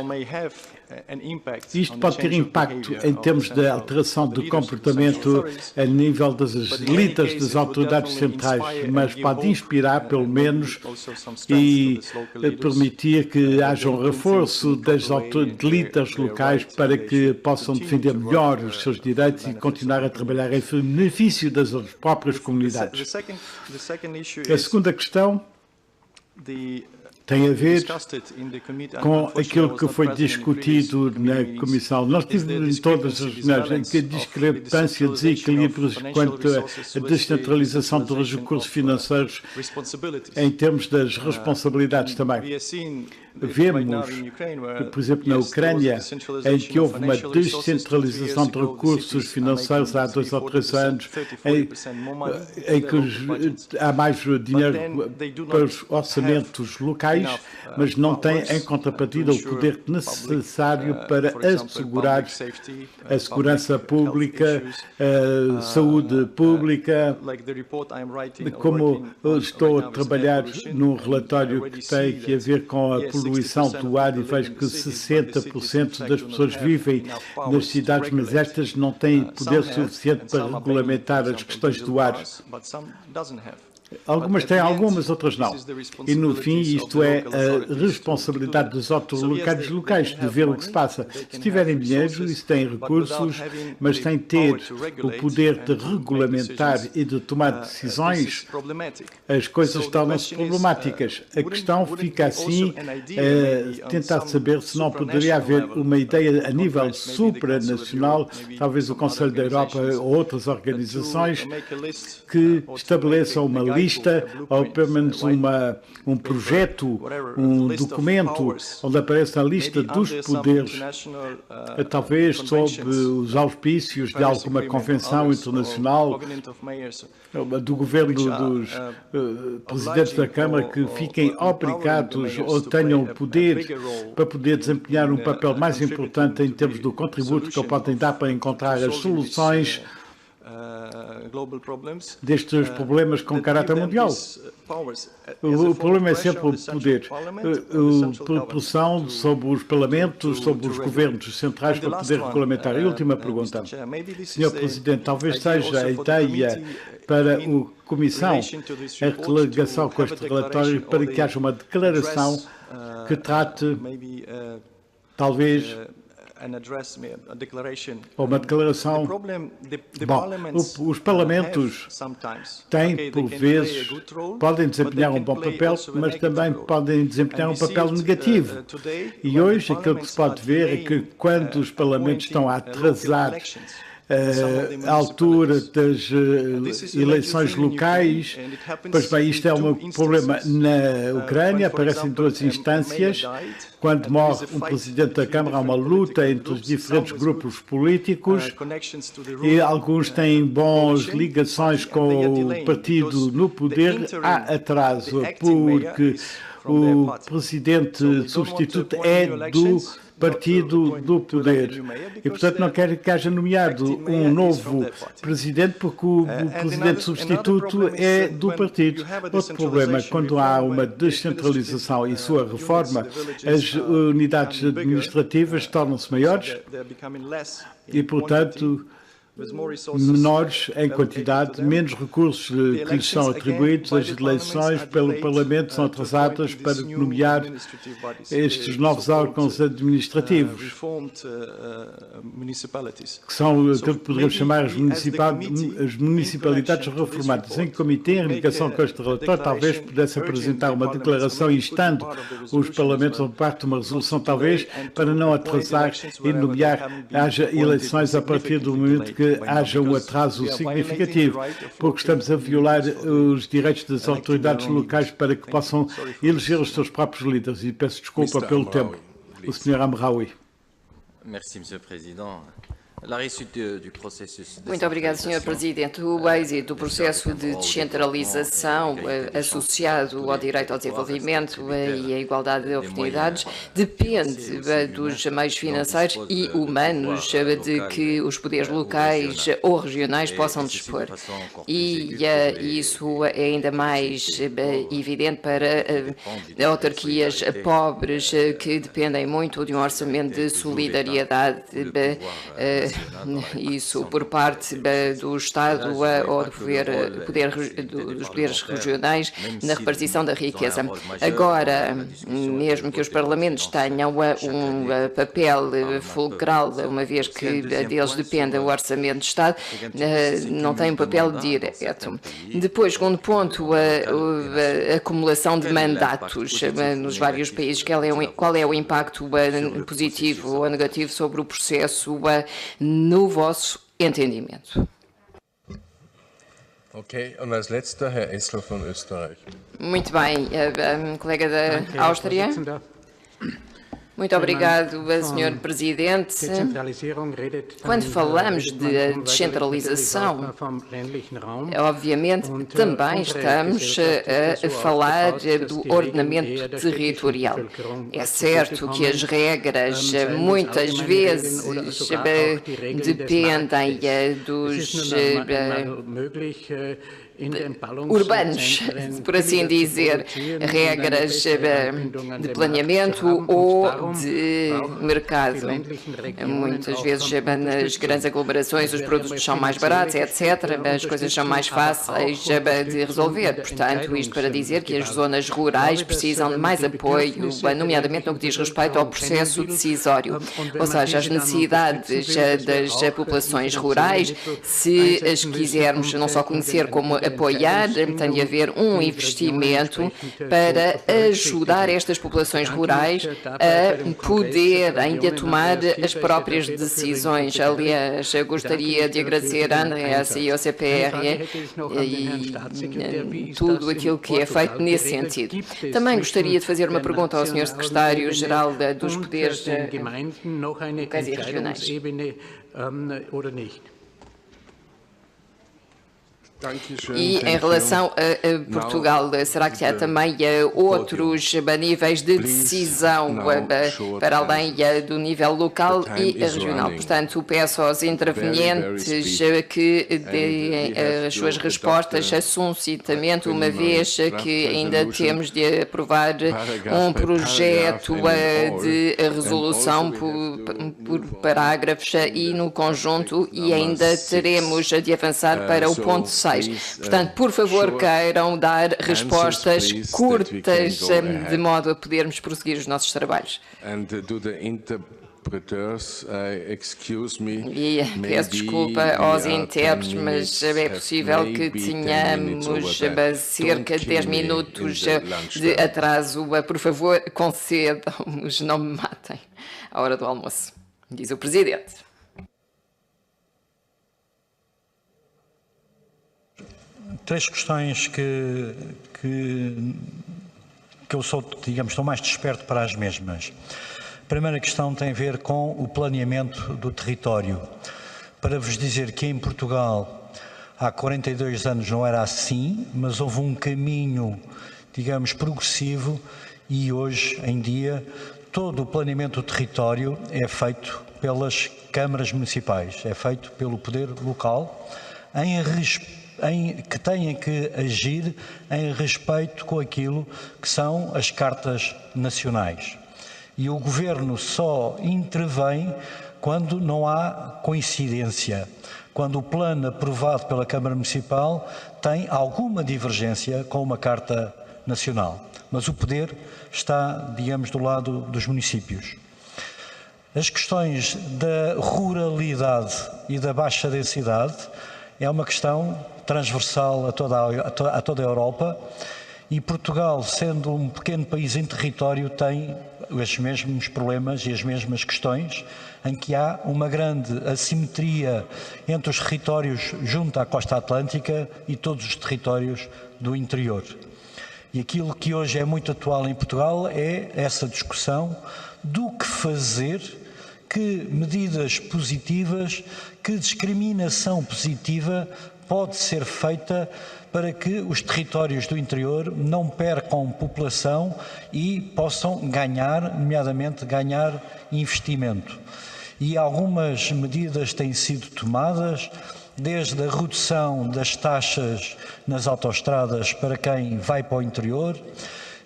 Isto pode ter impacto em termos de alteração de comportamento a nível das elites das autoridades centrais, mas pode inspirar, pelo menos, e permitir que haja um reforço das elites locais para que possam defender melhor os seus direitos e continuar a trabalhar em benefício das próprias comunidades. A segunda questão tem a ver com aquilo que foi discutido na Comissão. Nós tivemos em todas as reuniões em que a discrepância, desequilíbrios quanto à descentralização dos recursos financeiros em termos das responsabilidades também. Vemos, por exemplo, na Ucrânia, em que houve uma descentralização de recursos financeiros há 2 ou 3 anos, em que há mais dinheiro para os orçamentos locais, mas não tem em contrapartida o poder necessário para assegurar a segurança pública, a saúde pública. Como estou a trabalhar num relatório que tem a ver com a poluição do ar e vejo que 60% das pessoas vivem nas cidades, mas estas não têm poder suficiente para regulamentar as questões do ar. Algumas têm algumas, outras não. E, no fim, isto é a responsabilidade dos autoridades locais de ver o que se passa. Se tiverem dinheiro e se têm recursos, mas sem ter o poder de regulamentar e de tomar decisões, as coisas tornam-se problemáticas. A questão fica assim, tentar saber se não poderia haver uma ideia a nível supranacional, talvez o Conselho da Europa ou outras organizações, que estabeleçam uma lista, ou pelo menos um projeto, um documento, onde apareça a lista dos poderes, talvez sob os auspícios de alguma convenção internacional, do governo dos presidentes da Câmara, que fiquem obrigados ou tenham o poder para poder desempenhar um papel mais importante em termos do contributo que podem dar para encontrar as soluções destes problemas com caráter mundial. O problema é sempre o poder, a pressão sobre os parlamentos, sobre os governos centrais para poder regulamentar. E última pergunta, Sr. Presidente, talvez seja a ideia para a Comissão a relegação com este relatório para que haja uma declaração que trate, talvez, ou uma declaração. Bom, os parlamentos têm, por vezes, podem desempenhar um bom papel, mas também podem desempenhar um papel negativo. E hoje aquilo que se pode ver é que quando os parlamentos estão a atrasar a altura das eleições locais, pois bem, isto é um problema na Ucrânia, aparecem 2 instâncias. Quando morre um presidente da Câmara, há uma luta entre os diferentes grupos políticos e alguns têm boas ligações com o partido no poder. Há atraso porque o presidente substituto é do partido do poder e, portanto, não quer que haja nomeado um novo presidente porque o presidente substituto é do partido. Outro problema, quando há uma descentralização e sua reforma, as unidades administrativas tornam-se maiores e, portanto, menores em quantidade, menos recursos que lhes são atribuídos, as eleições pelo Parlamento são atrasadas para nomear estes novos órgãos administrativos, que são aquilo que poderíamos chamar as municipalidades reformadas. Em comitê, em ligação com este relator, talvez pudesse apresentar uma declaração instando os Parlamentos a parte de uma resolução, talvez, para não atrasar e nomear, haja eleições a partir do momento que haja um atraso significativo, porque estamos a violar os direitos das autoridades locais para que possam eleger os seus próprios líderes. E peço desculpa pelo tempo. O Sr. Amraoui. Merci, Monsieur le Président. Muito obrigado, Sr. Presidente. O êxito do processo de descentralização associado ao direito ao desenvolvimento e à igualdade de oportunidades depende dos meios financeiros e humanos de que os poderes locais ou regionais possam dispor. E isso é ainda mais evidente para autarquias pobres que dependem muito de um orçamento de solidariedade, isso por parte do Estado ou do dos poderes regionais na repartição da riqueza. Agora, mesmo que os parlamentos tenham um papel fulcral, uma vez que deles depende o orçamento do Estado, não têm um papel direto. Depois, segundo ponto, a acumulação de mandatos nos vários países. Qual é o impacto positivo ou negativo sobre o processo no vosso entendimento? Okay, und als letzter Herr Essler von Österreich. Muito bem, colega da Áustria. Muito obrigado, Sr. Presidente. Quando falamos de descentralização, obviamente também estamos a falar do ordenamento territorial. É certo que as regras muitas vezes dependem dos urbanos, por assim dizer, regras de planeamento ou de mercado. Muitas vezes nas grandes aglomerações os produtos são mais baratos, etc. As coisas são mais fáceis de resolver. Portanto, isto para dizer que as zonas rurais precisam de mais apoio, nomeadamente no que diz respeito ao processo decisório. Ou seja, as necessidades das populações rurais, se as quisermos não só conhecer como apoiar, tem de haver um investimento para ajudar estas populações rurais a poderem tomar as próprias decisões. Aliás, eu gostaria de agradecer à ANRES e ao CPR e tudo aquilo que é feito nesse sentido. Também gostaria de fazer uma pergunta ao Sr. Secretário-Geral dos Poderes Locais e Regionais. E em relação a Portugal, será que há também outros níveis de decisão para além do nível local e regional? Portanto, peço aos intervenientes que deem as suas respostas sucintamente, uma vez que ainda temos de aprovar um projeto de resolução por parágrafos e no conjunto, e ainda teremos de avançar para o ponto 6. Portanto, por favor, queiram dar respostas curtas de modo a podermos prosseguir os nossos trabalhos. E peço desculpa aos intérpretes, mas é possível que tenhamos cerca de 10 minutos de atraso. Por favor, concedam-nos, não me matem à hora do almoço, diz o Presidente. Três questões que eu sou, digamos, estou mais desperto para as mesmas. A primeira questão tem a ver com o planeamento do território. Para vos dizer que em Portugal há 42 anos não era assim, mas houve um caminho, digamos, progressivo E hoje em dia todo o planeamento do território é feito pelas câmaras municipais, é feito pelo poder local, que têm que agir em respeito com aquilo que são as cartas nacionais. E o Governo só intervém quando não há coincidência, quando o plano aprovado pela Câmara Municipal tem alguma divergência com uma carta nacional. Mas o poder está, digamos, do lado dos municípios. As questões da ruralidade e da baixa densidade é uma questão transversal a toda a Europa, e Portugal, sendo um pequeno país em território, tem os mesmos problemas e as mesmas questões, em que há uma grande assimetria entre os territórios junto à costa atlântica e todos os territórios do interior. E aquilo que hoje é muito atual em Portugal é essa discussão do que fazer, que medidas positivas, que discriminação positiva pode ser feita para que os territórios do interior não percam população e possam ganhar, nomeadamente ganhar investimento. E algumas medidas têm sido tomadas, desde a redução das taxas nas autoestradas para quem vai para o interior,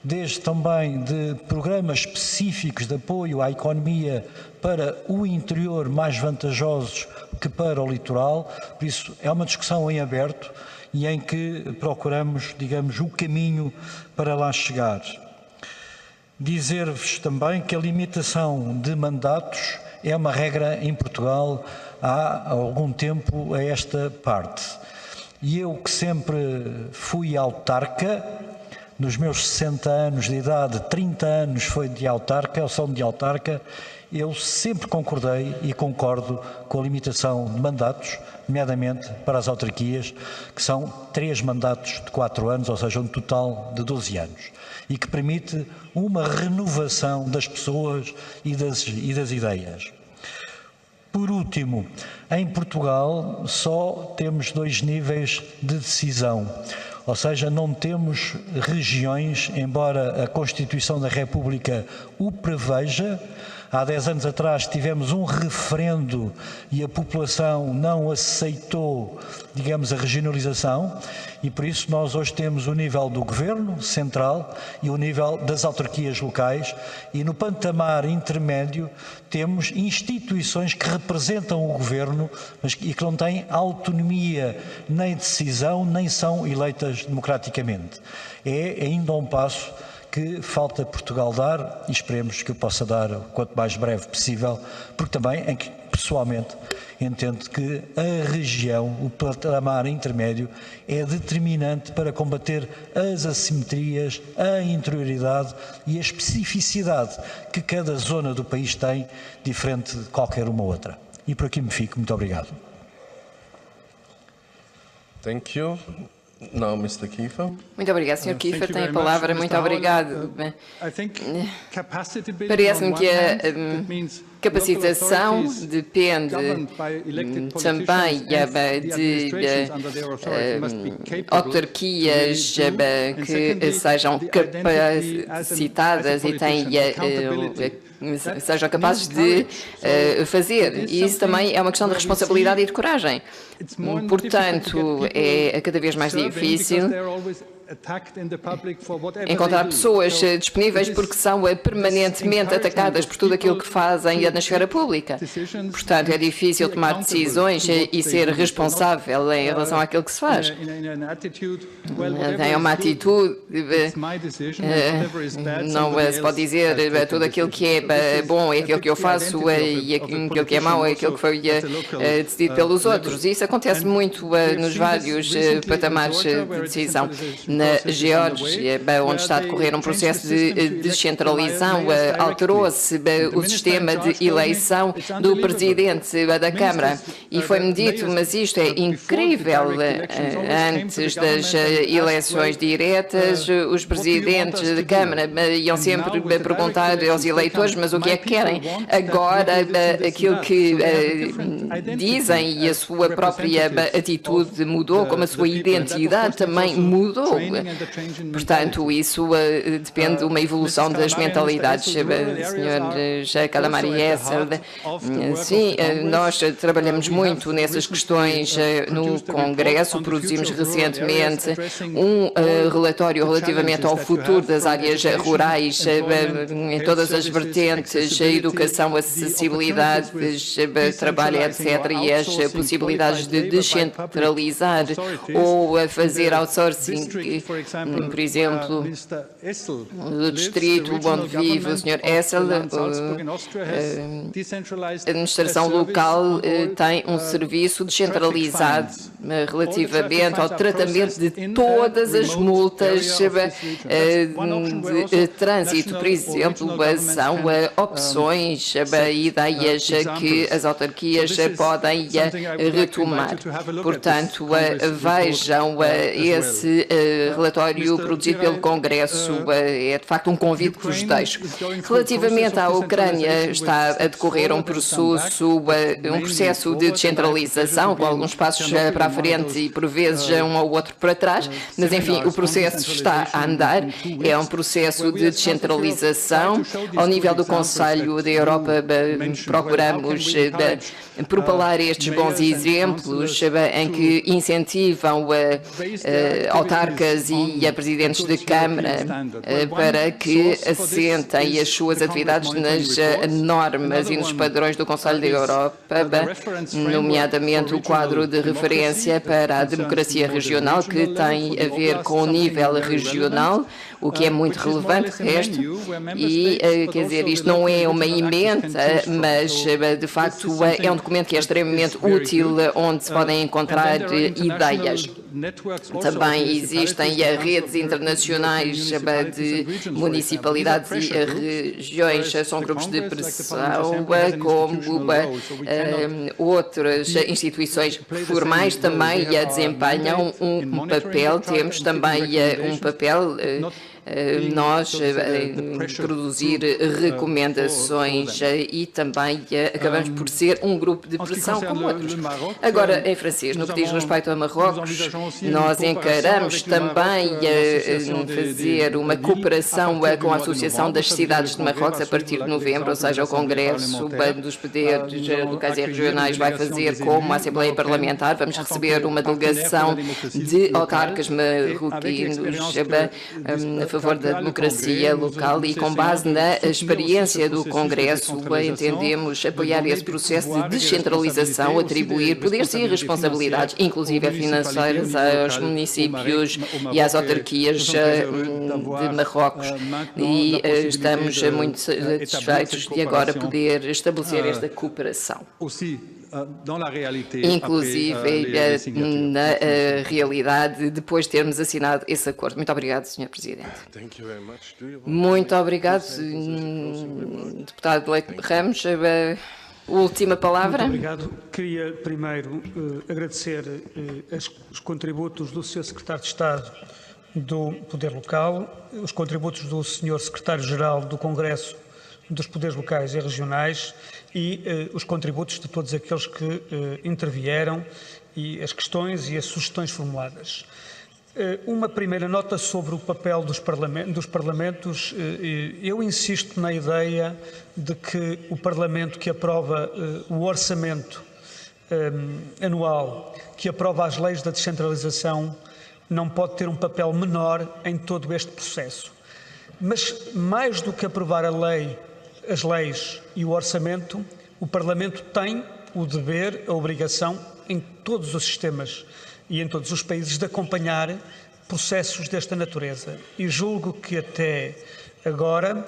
desde também de programas específicos de apoio à economia para o interior mais vantajosos que para o litoral. Por isso é uma discussão em aberto e em que procuramos, digamos, o caminho para lá chegar. Dizer-vos também que a limitação de mandatos é uma regra em Portugal há algum tempo a esta parte. E eu, que sempre fui autarca, nos meus 60 anos de idade, 30 anos foi de autarca, são de autarca, eu sempre concordei e concordo com a limitação de mandatos, nomeadamente para as autarquias, que são 3 mandatos de 4 anos, ou seja, um total de 12 anos, e que permite uma renovação das pessoas e das ideias. Por último, em Portugal só temos 2 níveis de decisão, ou seja, não temos regiões, embora a Constituição da República o preveja. Há 10 anos atrás tivemos um referendo e a população não aceitou, digamos, a regionalização, e por isso nós hoje temos o nível do Governo Central e o nível das autarquias locais, e no patamar intermédio temos instituições que representam o Governo, mas e que não têm autonomia nem decisão, nem são eleitas democraticamente. É ainda um passo que falta Portugal dar, e esperemos que eu possa dar o quanto mais breve possível, porque também, em que, pessoalmente, entendo que a região, o patamar intermédio, é determinante para combater as assimetrias, a interioridade e a especificidade que cada zona do país tem, diferente de qualquer uma outra. E por aqui me fico. Muito obrigado. Thank you. Now, Mr. Kiefer. Muito obrigado, Sr. Kiefer. Tem a palavra. Muito obrigado. Parece-me que a capacitação depende também de autarquias que sejam capacitadas e sejam capazes de fazer. E isso também é uma questão de responsabilidade e de coragem. Portanto, é cada vez mais difícil encontrar pessoas disponíveis porque são permanentemente atacadas por tudo aquilo que fazem na esfera pública. Portanto, é difícil tomar decisões e ser responsável em relação àquilo que se faz. Tem uma atitude, não se pode dizer tudo aquilo que é bom é aquilo que eu faço e aquilo que é mau é aquilo que foi decidido pelos outros. Isso acontece muito nos vários patamares de decisão. Na Geórgia, onde está a decorrer um processo de descentralização, alterou-se o sistema de eleição do presidente da Câmara e foi-me dito, mas isto é incrível, antes das eleições diretas, os presidentes da Câmara iam sempre perguntar aos eleitores, mas o que é que querem? Agora, aquilo que dizem e a sua própria atitude mudou, como a sua identidade também mudou. Portanto, isso depende de uma evolução das mentalidades. Sr. Jacques Calamari-Essel, sim, nós trabalhamos muito nessas questões no Congresso, produzimos recentemente um relatório relativamente ao futuro das áreas rurais, em todas as vertentes, a educação, acessibilidade, trabalho, etc., e as possibilidades de descentralizar ou fazer outsourcing, por exemplo, no distrito onde vive o Sr. Essel, a administração local tem um serviço descentralizado relativamente ao tratamento de todas as multas de trânsito, por exemplo, são opções, ideias que as autarquias podem retomar. Portanto, vejam esse relatório produzido pelo Congresso, é de facto um convite que vos deixo. Relativamente à Ucrânia, está a decorrer um processo de descentralização, com alguns passos para a frente e por vezes um ou outro para trás, mas enfim, o processo está a andar, é um processo de descentralização. Ao nível do Conselho da Europa, procuramos propalar estes bons exemplos em que incentivam autarcas e presidentes de Câmara para que assentem as suas atividades nas normas e nos padrões do Conselho da Europa, nomeadamente o quadro de referência para a democracia regional, que tem a ver com o nível regional, o que é muito relevante, de resto, e, quer dizer, isto não é uma emenda, mas, de facto, é um documento que é extremamente útil, onde se podem encontrar ideias. Também existem redes internacionais de municipalidades e regiões, são grupos de pressão, como outras instituições formais também desempenham um papel. Temos também um papel nós produzir recomendações e também acabamos por ser um grupo de pressão como outros. Agora, em francês, no que diz respeito a Marrocos, nós encaramos também fazer uma cooperação com a Associação das Cidades de Marrocos a partir de novembro, ou seja, o Congresso dos Poderes Locais e Regionais vai fazer como a Assembleia Parlamentar. Vamos receber uma delegação de autarcas marroquinos a favor da democracia local e, com base na experiência do Congresso, entendemos apoiar esse processo de descentralização, atribuir poderes e responsabilidades, inclusive financeiras, aos municípios e às autarquias de Marrocos. E estamos muito satisfeitos de agora poder estabelecer esta cooperação. Inclusive na realidade, depois de termos assinado esse acordo. Muito obrigado, Sr. Presidente. Muito obrigado, deputado Leite Ramos. Última palavra. Muito obrigado. Queria primeiro agradecer os contributos do Sr. Secretário de Estado do Poder Local, os contributos do Sr. Secretário-Geral do Congresso dos Poderes Locais e Regionais e os contributos de todos aqueles que intervieram e as questões e as sugestões formuladas. Uma primeira nota sobre o papel dos parlamentos. Eu insisto na ideia de que o Parlamento que aprova o orçamento anual, que aprova as leis da descentralização, não pode ter um papel menor em todo este processo. Mas, mais do que aprovar a lei, as leis e o orçamento, o Parlamento tem o dever, a obrigação, em todos os sistemas e em todos os países, de acompanhar processos desta natureza. E julgo que até agora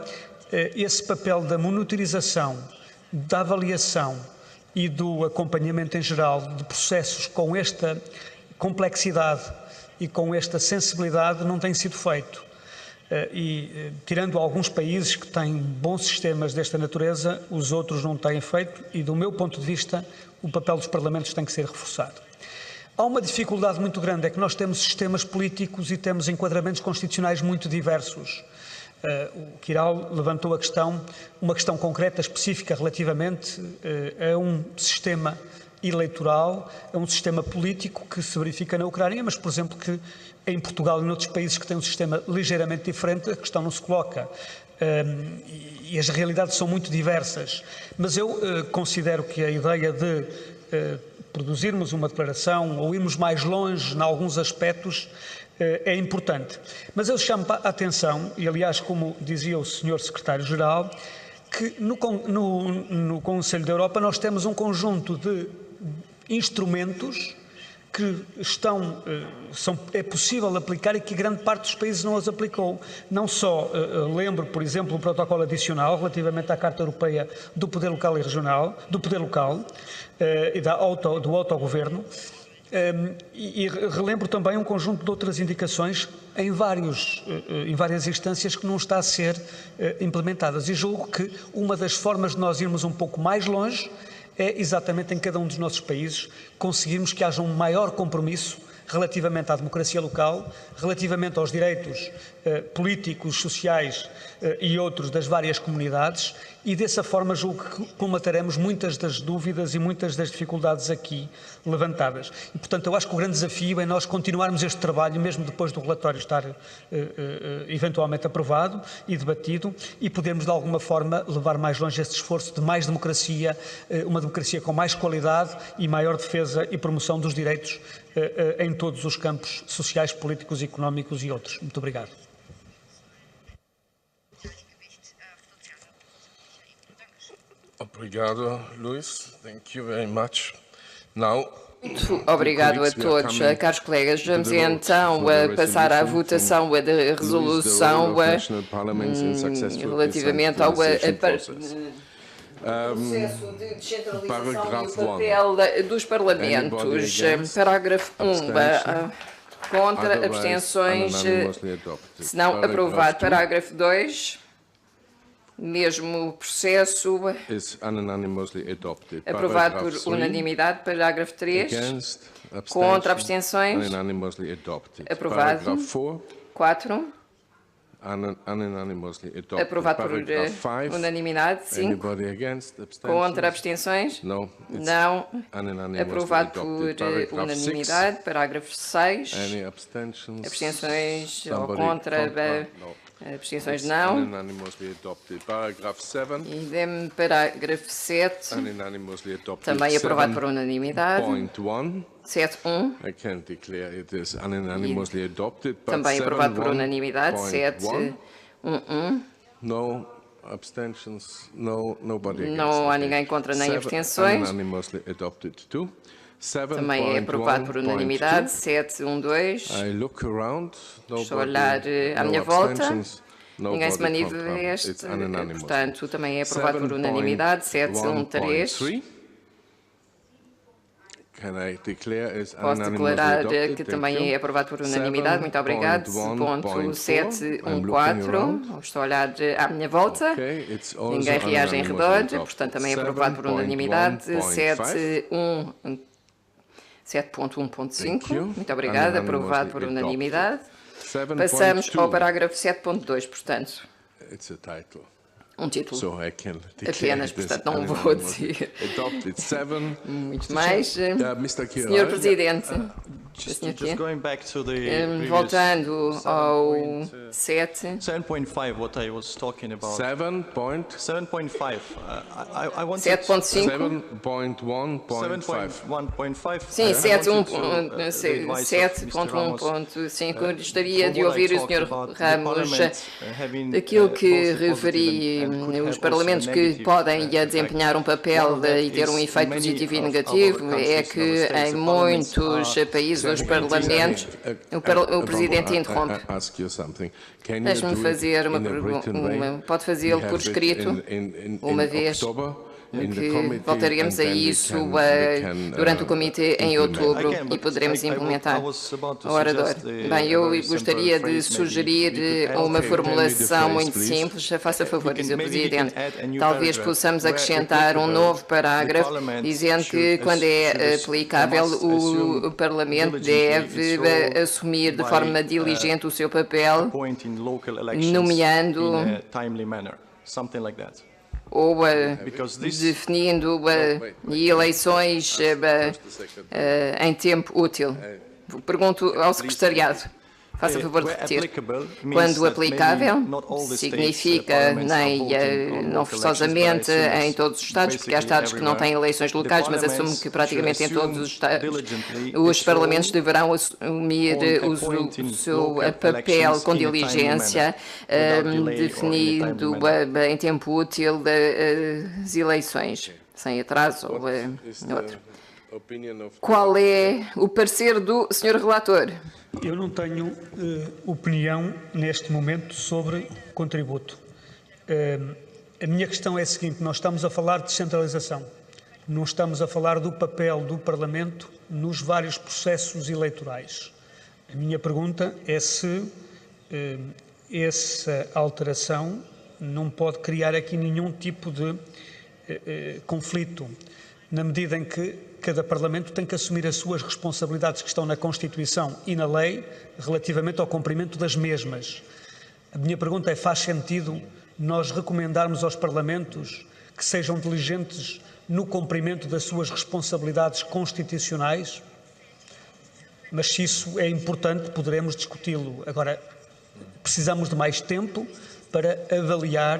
esse papel da monitorização, da avaliação e do acompanhamento em geral de processos com esta complexidade e com esta sensibilidade não tem sido feito. Tirando alguns países que têm bons sistemas desta natureza, os outros não têm feito e, do meu ponto de vista, o papel dos parlamentos tem que ser reforçado. Há uma dificuldade muito grande, é que nós temos sistemas políticos e temos enquadramentos constitucionais muito diversos. O Kiral levantou uma questão concreta, específica, relativamente a um sistema eleitoral a um sistema político que se verifica na Ucrânia, mas, por exemplo, que em Portugal e noutros países que têm um sistema ligeiramente diferente, a questão não se coloca. E as realidades são muito diversas. Mas eu considero que a ideia de produzirmos uma declaração ou irmos mais longe em alguns aspectos é importante. Mas eu chamo a atenção, e aliás, como dizia o Sr. Secretário-Geral, que no Conselho da Europa nós temos um conjunto de instrumentos que é possível aplicar e que grande parte dos países não os aplicou. Não só lembro, por exemplo, o protocolo adicional relativamente à Carta Europeia do Poder Local e Regional, do Poder Local e do autogoverno, e relembro também um conjunto de outras indicações em várias instâncias que não está a ser implementadas. E julgo que uma das formas de nós irmos um pouco mais longe é exatamente em cada um dos nossos países conseguirmos que haja um maior compromisso relativamente à democracia local, relativamente aos direitos políticos, sociais e outros das várias comunidades, e dessa forma julgo que colmataremos muitas das dúvidas e muitas das dificuldades aqui levantadas. E, portanto, eu acho que o grande desafio é nós continuarmos este trabalho, mesmo depois do relatório estar eventualmente aprovado e debatido, e podermos, de alguma forma, levar mais longe este esforço de mais democracia, uma democracia com mais qualidade e maior defesa e promoção dos direitos em todos os campos sociais, políticos, económicos e outros. Muito obrigado. Obrigado, Luís. Thank you very much. Now, muito obrigado a todos, caros colegas. Vamos então passar à votação da resolução relativamente ao processo de descentralização e o papel dos parlamentos. Parágrafo 1. Contra, abstenções, se não aprovado. Parágrafo 2. Mesmo processo, aprovado por unanimidade. Parágrafo 3, contra, abstenções, aprovado. 4, aprovado por unanimidade. 5, contra, abstenções, não, aprovado por unanimidade. Parágrafo 6, abstenções ou contra, abstenções não. Idem, parágrafo 7, também aprovado por unanimidade. 7.1, também aprovado por unanimidade. 7.1.1, não há ninguém contra nem abstenções. Também é aprovado por unanimidade. 7.1.2. Estou a olhar à minha volta. Ninguém se manifesta. Portanto, também é aprovado por unanimidade. 7.1.3. Posso declarar que também é aprovado por unanimidade. Muito obrigado. Ponto 7.1.4. Estou a olhar à minha volta. Ninguém reage em redor. Portanto, também é aprovado por unanimidade. 7.1.5. Muito obrigada. Aprovado por unanimidade. Passamos ao parágrafo 7.2, portanto. Um título apenas, portanto não vou dizer muito mais. Senhor Presidente, voltando ao 7. 7.1.5. Sim, 7.1.5. Gostaria de ouvir o Sr. Ramos daquilo que referi. Os parlamentos que podem desempenhar um papel e ter um efeito positivo e negativo é que em muitos países os parlamentos, o Presidente interrompe. Deixe-me fazer uma pergunta, pode fazê-lo por escrito, uma vez que voltaremos a isso durante o comitê em outubro e poderemos implementar o orador. Bem, eu gostaria de sugerir uma formulação muito simples. Faça favor, Sr. Presidente. Talvez possamos acrescentar um novo parágrafo dizendo que, quando é aplicável, o Parlamento deve assumir de forma diligente o seu papel, nomeando ou definindo eleições em tempo útil. Pergunto ao secretariado. Faça favor de repetir. Quando aplicável, significa não forçosamente em todos os Estados, porque há Estados que não têm eleições locais, mas assumo que praticamente em todos os Estados os parlamentos deverão assumir o seu papel com diligência, definindo em tempo útil as eleições, sem atraso ou outro. Qual é o parecer do Sr. Relator? Eu não tenho opinião neste momento sobre contributo. A minha questão é a seguinte: nós estamos a falar de descentralização, não estamos a falar do papel do Parlamento nos vários processos eleitorais. A minha pergunta é se essa alteração não pode criar aqui nenhum tipo de conflito, na medida em que cada Parlamento tem que assumir as suas responsabilidades que estão na Constituição e na lei relativamente ao cumprimento das mesmas. A minha pergunta é: faz sentido nós recomendarmos aos Parlamentos que sejam diligentes no cumprimento das suas responsabilidades constitucionais? Mas se isso é importante, poderemos discuti-lo. Agora, precisamos de mais tempo para avaliar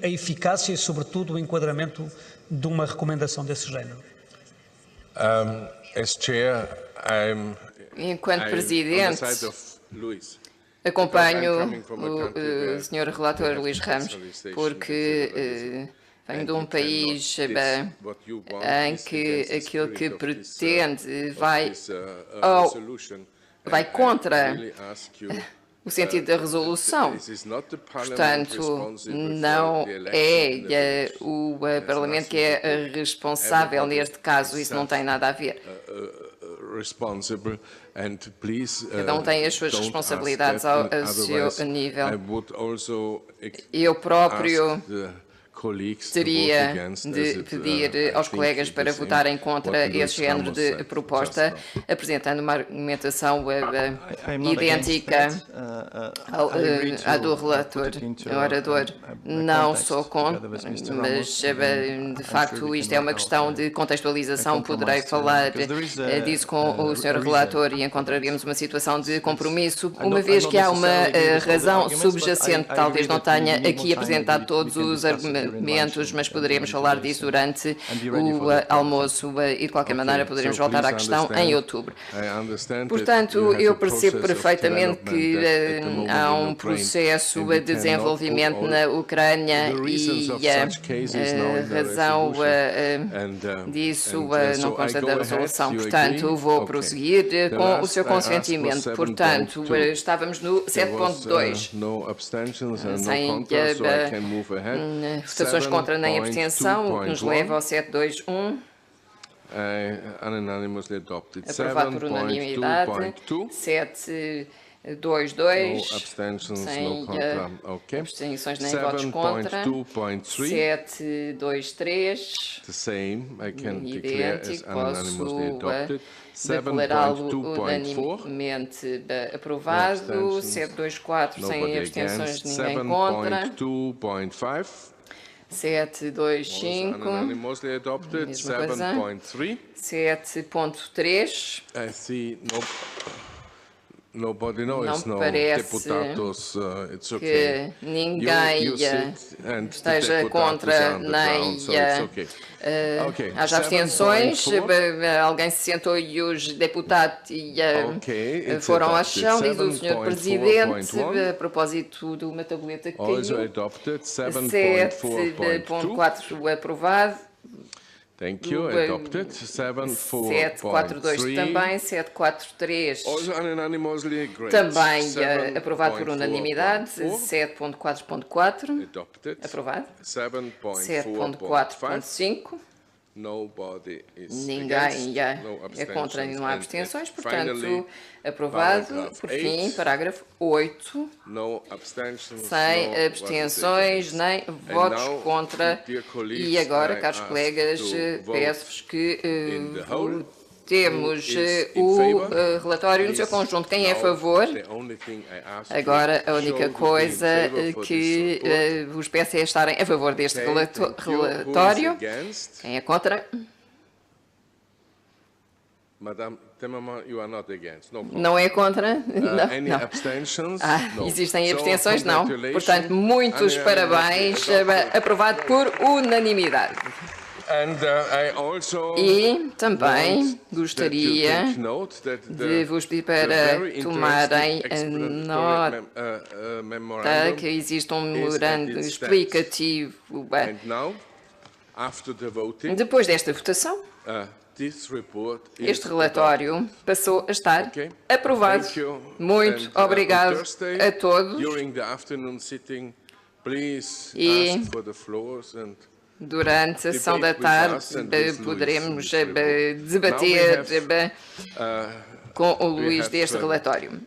a eficácia e, sobretudo, o enquadramento de uma recomendação desse género. Enquanto Presidente, acompanho o Sr. Relator Luís Ramos, porque venho de um país em que aquilo que pretende vai contra o sentido da resolução. Portanto, não é o Parlamento que é responsável neste caso, isso não tem nada a ver. Cada um tem as suas responsabilidades ao seu nível. Eu próprio teria de pedir aos colegas para votarem contra esse género de proposta, apresentando uma argumentação idêntica à do relator, orador. Não sou contra, mas de facto isto é uma questão de contextualização. Poderei falar disso com o Sr. Relator e encontraríamos uma situação de compromisso, uma vez que há uma razão subjacente. Talvez não tenha aqui apresentado todos os argumentos, mas poderemos falar disso durante o almoço e, de qualquer maneira, poderemos voltar à questão em outubro. Portanto, eu percebo perfeitamente que há um processo de desenvolvimento na Ucrânia e a razão disso não consta da resolução. Portanto, vou prosseguir com o seu consentimento. Portanto, estávamos no 7.2. Sem votações contra nem abstenção, o que nos leva ao 7.2.1. Aprovado por unanimidade. 7.2.2. Sem abstenções nem votos contra. 7.2.3. Idêntico. Posso declará-lo unanimemente aprovado. 7.2.4. Sem abstenções ninguém contra. 7.2.5, mesma coisa. 7.3. Não parece que ninguém esteja contra nem haja abstenções. Alguém se sentou e os deputados foram ao chão, diz o Sr. Presidente, a propósito de uma tableta que caiu. 7.4 aprovado. Thank you. Adopted. 7.4.2 também, 7.4.3 também aprovado por unanimidade, 7.4.4 aprovado, 7.4.5 ninguém é contra e não há abstenções, portanto, aprovado. Por fim, parágrafo 8, sem abstenções nem votos contra. E agora, caros colegas, peço-vos que temos o relatório no seu conjunto. Quem é a favor? Agora, a única coisa que vos peço é estarem a favor deste relatório. Quem é contra? Não é contra? Não. Existem abstenções? Não. Portanto, muitos parabéns. Aprovado por unanimidade. E também gostaria de vos pedir para tomarem nota que existe um memorando explicativo. Depois desta votação, este relatório passou a estar aprovado. Muito obrigado a todos. E durante a sessão da tarde poderemos debater com o Luís deste relatório.